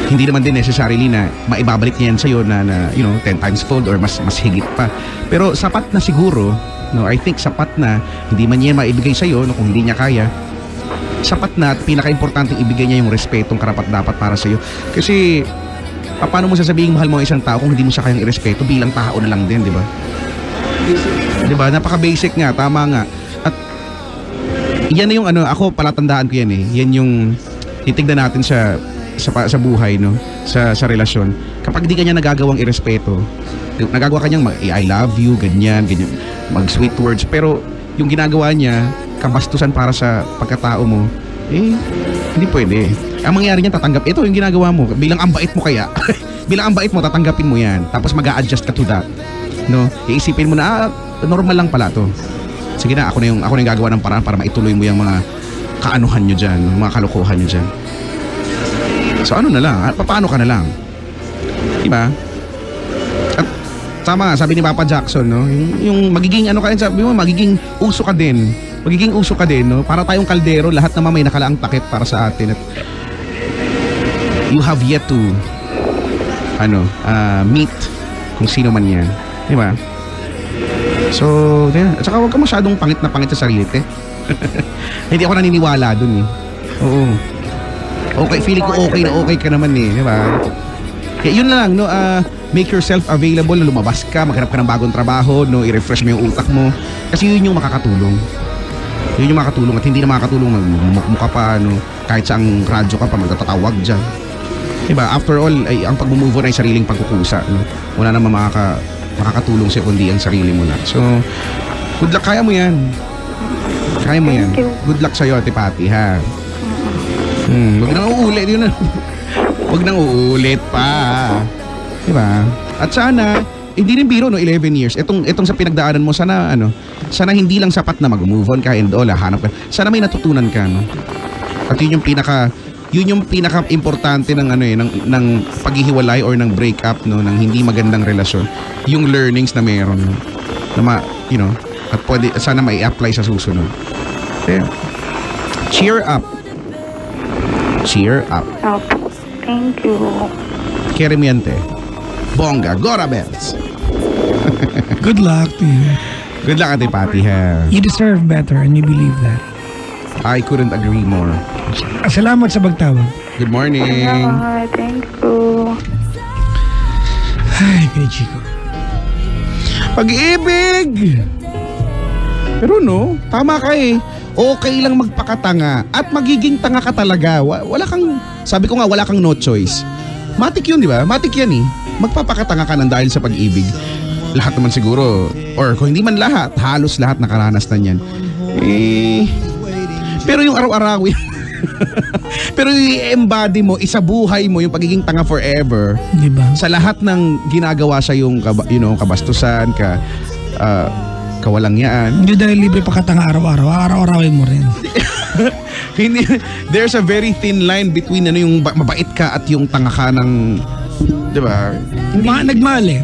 hindi naman din necessarily na maibabalik niya yan sa'yo na 10 times fold or mas higit pa. Pero sapat na siguro, I think sapat na, hindi man niya maibigay sa'yo kung hindi niya kaya. Sapat na at pinaka-importante ibigay niya yung respetong karapat-dapat para sa'yo. Kasi, paano mo sasabihin mahal mo ang isang tao kung hindi mo siya kayang irespeto bilang tao na lang din, di ba? Di ba? Napaka-basic nga, tama nga. Yan na yung ako palatandaan ko yan Yan yung titignan natin sa buhay sa relasyon. Kapag di kanya nagagawang irespeto, nagagawa kanyang I love you, ganyan, mag sweet words, pero yung ginagawa niya kabastusan para sa pagkatao mo, hindi pwede. Ang mangyayari niyan, tatanggap ito yung ginagawa mo bilang ang bait mo kaya. Bilang ang bait mo, tatanggapin mo yan. Tapos mag-a-adjust ka to that. Iisipin mo na normal lang pala to. Sige na, ako na yung gagawa ng paraan para maituloy mo yung mga kaanuhan nyo dyan, mga kalokohan nyo dyan. So ano na lang, paano ka na lang? Diba? At tama nga, sabi ni Papa Jackson, yung magiging sabi mo, magiging uso ka din. Magiging uso ka din, para tayong kaldero, lahat naman may nakalaang takip para sa atin. At you have yet to meet kung sino man yan. Diba? So, at saka huwag ka masyadong pangit sa sarili, Hindi ako naniniwala dun Oo. Okay, feeling ko okay ka naman di ba? Kaya yun lang, make yourself available, lumabas ka, maghanap ka ng bagong trabaho, i-refresh mo yung utak mo. Kasi yun yung makakatulong. Yun yung makakatulong at hindi na makakatulong magmukha pa, kahit saang radyo ka pa magtatatawag dyan. Diba? After all, ang pag-move on ay sariling pagkukusa, Wala naman makakatulong sa'yo kundi ang sarili mo lang. So, good luck. Kaya mo yan. Kaya mo yan. Good luck sa'yo, Ate Patty, ha? Huwag nang uulit yun. Huwag nang uulit pa. Diba? At sana, hindi rin biro, 11 years. Itong sa pinagdaanan mo, sana hindi lang sapat na mag-move on ka and all, hanap ka. Sana may natutunan ka, At yun yung pinaka-importante ng ng paghihiwalay or ng breakup ng hindi magandang relasyon, yung learnings na meron na at pwede sana mai-apply sa susunod. Cheer up. Opo. Thank you. Keremiente. Bongga. Gora Bells. Good luck to you. Good luck, Ate Patty, ha? You deserve better and you believe that. I couldn't agree more. Salamat sa pagtawag. Good morning. Thank you. Ay, kay Chico. Pag-ibig! Pero no, tama ka eh. Okay lang magpakatanga at magiging tanga ka talaga. Wala kang, sabi ko nga, wala kang no choice. Matik yun, di ba? Matik yan eh. Magpapakatanga ka ng dahil sa pag-ibig. Lahat naman siguro, or kung hindi man lahat, halos lahat nakaranas na yan. Pero yung araw-arawin, pero i-embody mo, isabuhay mo yung pagiging tanga forever. Diba? Sa lahat ng ginagawa sa yung kabastusan, kawalangyaan. Hindi dahil libre pa katanga araw-araw. Araw-arawin mo rin. Hindi, there's a very thin line between yung mabait ka at yung tanga ka ng, di ba? Nagmahal eh.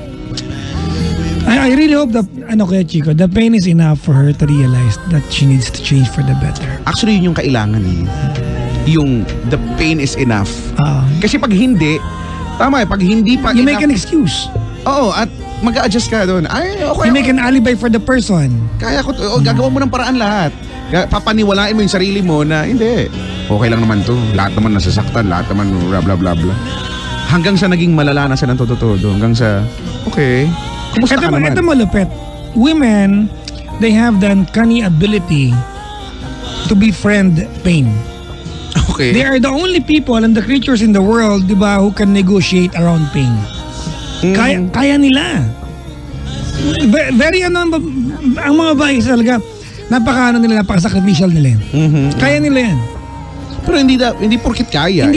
I really hope that, kaya Chico, the pain is enough for her to realize that she needs to change for the better. Actually, yun yung kailangan eh. Yung the pain is enough. Kasi pag hindi, tama eh, pag hindi pa you enough. make an excuse. Oo, at mag-a-adjust ka doon. Ay, okay. You make an alibi for the person. Kaya ko, gagawa mo ng paraan lahat. Papaniwalain mo yung sarili mo na, hindi, okay lang naman to. Lahat naman nasasaktan, lahat naman bla bla bla bla. Hanggang sa naging malala na siya ng todo-todo. Hanggang sa, okay, kumusta ka naman? Ito malupit. Women, they have the uncanny ability to befriend pain. Okay. They are the only people and the creatures in the world, di ba, who can negotiate around pain. Kaya nila. Very ang mga babae talaga, napaka-sacrificial nila yan. Kaya nila yan. Pero hindi porkit kaya.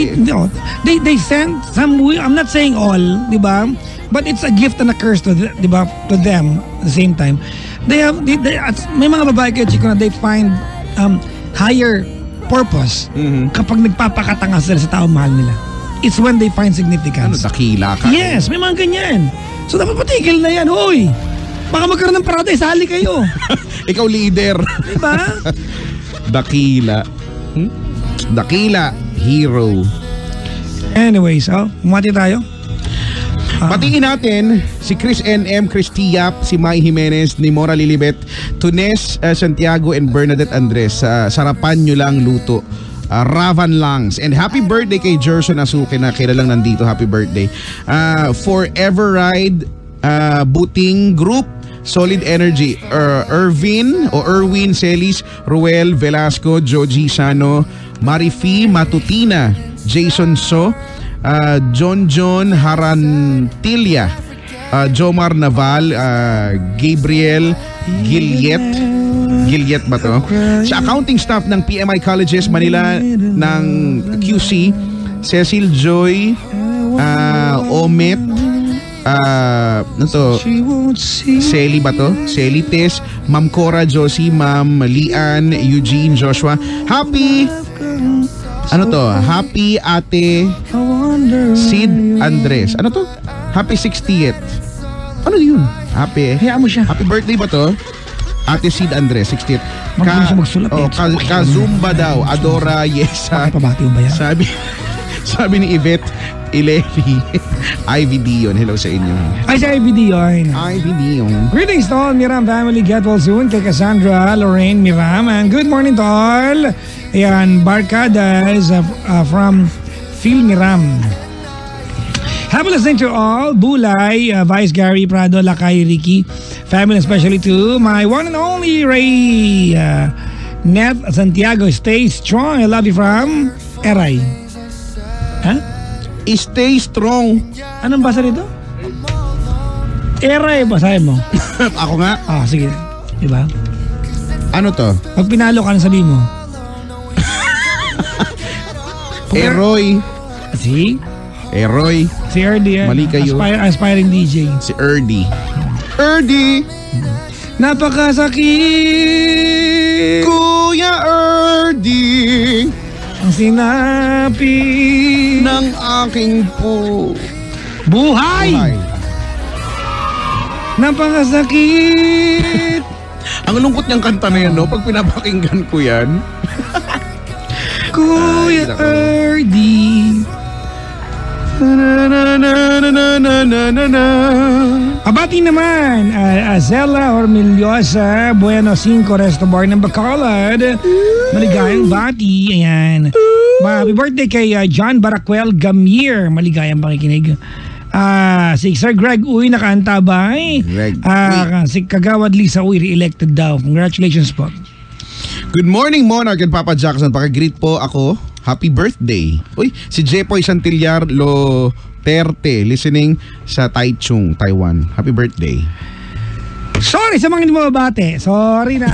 They send some, I'm not saying all, di ba? But it's a gift and a curse to, di ba, to them at the same time. May mga babae kaya Chico na they find higher purpose kapag nagpapakatanga sila sa taong mahal nila. It's when they find significance. Dakila ka? Yes, may mga ganyan. So dapat patigil na yan, hoy. Baka magkaroon ng paradise, hali kayo. Ikaw leader. Diba? Dakila. Dakila, hero. Anyways, umati tayo. Patingin natin si Chris NM, Chris Tiap, si Mai Jimenez, ni Mora Lilibet, Tunes Santiago, and Bernadette Andres. Sarapan nyo lang luto. Ravan Langs. And happy birthday kay Jerson Asuke na kilalang nandito. Happy birthday. Forever Ride, Buting Group, Solid Energy, Erwin Celis, Ruel Velasco, Joji Sano, Marifi Matutina, Jason So, John Harantilia, Jomar Naval, Gabriel Gilliet ba to? Sa accounting staff ng PMI Colleges Manila ng QC, Cecil Joy, Omet, Selly ba to? Selly Tess, Ma'am Cora Josie, Ma'am Lian, Eugene, Joshua. Happy Ate Sid Andres. Ano to? Happy 60th. Ano yun? Hayaan mo siya. Happy birthday ba to? Ate Sid Andres, 60th. Magaling siya magsulat eh. Kazumba daw. Adora Yesa. Pabati mo ba yan? Sabi ni Yvette Ilevi. Ivy Dion. Hello sa inyo. Ay, si Ivy Dion. Ivy Dion. Greetings to all Miram family. Get well soon. Kay Cassandra, Lorraine, Miram. And good morning to all. Ayan, Barcadas from Phil Miram. Happy listening to all. Bulay, Vice Gary, Prado, Lakay, Ricky. Family, especially to my one and only Ray Net Santiago. Stay strong. I love you from Eray. Huh? Stay strong. Anong basa nito? Eray, basahin mo. Ako nga. Sige. Diba? Ano to? Pag pinalo ka, sabihin mo. Eroy. Si? Eroy. Si Erdy. Mali kayo. Aspiring DJ. Si Erdy. Napakasakit. Kuya Erdy. Ang sinapi ng aking buhay. Napakasakit. Ang lungkot niyang kanta na yan, no? Pag pinapakinggan ko yan. Kuya Erdy. Na-na-na. Abati naman, Azela Hormillosa, Bueno 5 Resto Bar ng Bacolod. Maligayang bati, ayan. Happy birthday kay John Baracuel Gamir, maligayang pakikinig. Si Sir Greg Uy, nakaantabay. Greg Si Kagawad Lisa Uy, re-elected daw. Congratulations po. Good morning, Monarch and Papa Jackson. Pakigreet po ako. Happy birthday. Uy, si Jepoy Santillar Loterte, listening sa Taichung, Taiwan. Happy birthday. Sorry sa mga hindi mababate. Sorry na.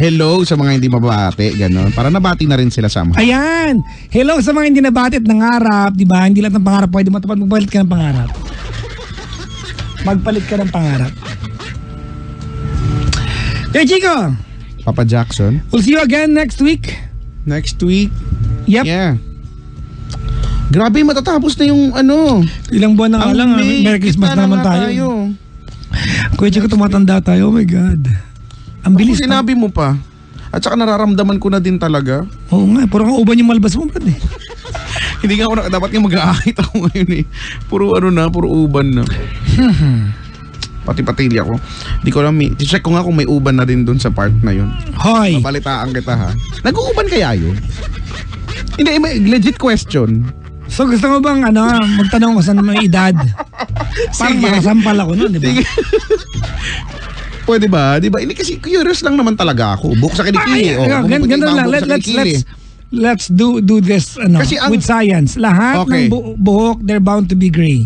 Hello sa mga hindi mababate, gano'n. Para nabati na rin sila sama. Ayan. Hello sa mga hindi nabati at nangarap. Diba? Hindi lahat ng pangarap pwede matupad. Magpalit ka ng pangarap. Magpalit ka ng pangarap. Hey, Chico. Papa Jackson. We'll see you again next week. Next week. Yep. Yeah. Grabe, matatapos na yung ano. Ilang buwan na nga lang. Merry Christmas kita naman na tayo. Kuya Chico, tumatanda tayo. Oh my God. Ang bilis. Sinabi mo pa. At saka nararamdaman ko na din talaga. Oo nga. Puro kang uban yung malbas mo, brad eh. Hindi nga ako dapat nga mag-aakit ako ngayon eh. Puro uban na. Pati patilya ko. Di ko alam, check ko nga kung may uban na din doon sa part na yun. Hoy! Mabalitaan kita ha. Nag-uuban kaya yun? Hindi, legit question. So gusto mo bang magtanong ko saan may edad? Parang makasampal ako nun, di ba? Pwede ba? Di ba? Hindi kasi curious lang naman talaga ako. Buhok sa kilikili. Ganun lang. Let's do this with science. Lahat ng buhok, they're bound to be gray.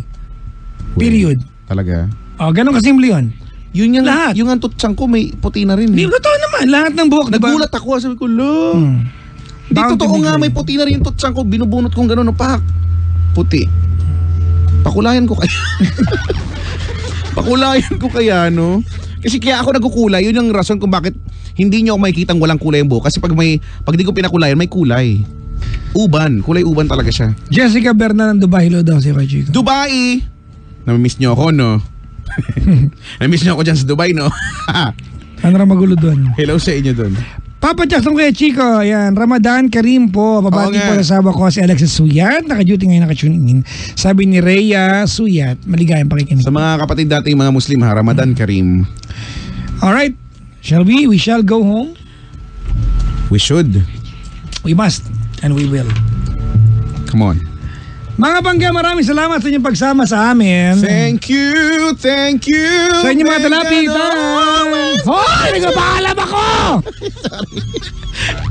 Period. Talaga? Ganun kasimple yun. Yun yung lahat. Yung ang tutsang ko may puti na rin. Hindi, totoo naman. Lahat ng buhok, diba? Nagulat ako. Sabi ko, lo. Di totoo nga may puti na rin yung tutsang ko. Binubunot kong gano'n. Pak. Puti. Pakulayan ko kaya. Pakulayan ko kaya, no? Kasi kaya ako nagkukulay. Yun yung rason kung bakit hindi nyo ako makikitang walang kulay yung buhok. Kasi pag di ko pinakulayan, may kulay. Uban. Kulay uban talaga siya. Jessica Berna ng Dubai. Hello daw si Chico. Dubai! Namimiss nyo ako, no? Namimiss nyo ako dyan sa Dubai, no? Ano na magulo doon? Hello sa inyo doon. Papa Jackson kuya Chico, yan. Ramadan Karim po. Babati po sa asawa ko si Alexis Suyat. Naka-duty ngayon, naka-tune in. Sabi ni Rhea Suyat, maligayang pakikinig. Sa mga kapatid dating mga Muslim, ha? Ramadan Karim. Alright. Shall we? We shall go home? We should. We must. And we will. Come on. Mga bangga, maraming salamat sa inyong pagsama sa amin. Thank you. Sa inyong mga talapitan. Hoy! Nagpapaalam ako! Sorry.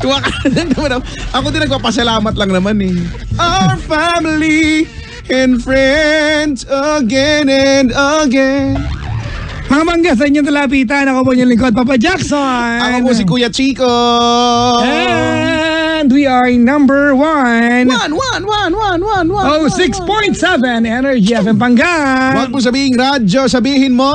Tuwa ka na naman. Ako din nagpapasalamat lang naman eh. Our family and friends again and again. Mga bangga, sa inyong talapitan. Ako po yung lingkod, Papa Jackson. Ako po si Kuya Chico. And we are number 1. 1. Oh, 6.7 Energy FM Pangga. Huwag mo sabihin radyo, sabihin mo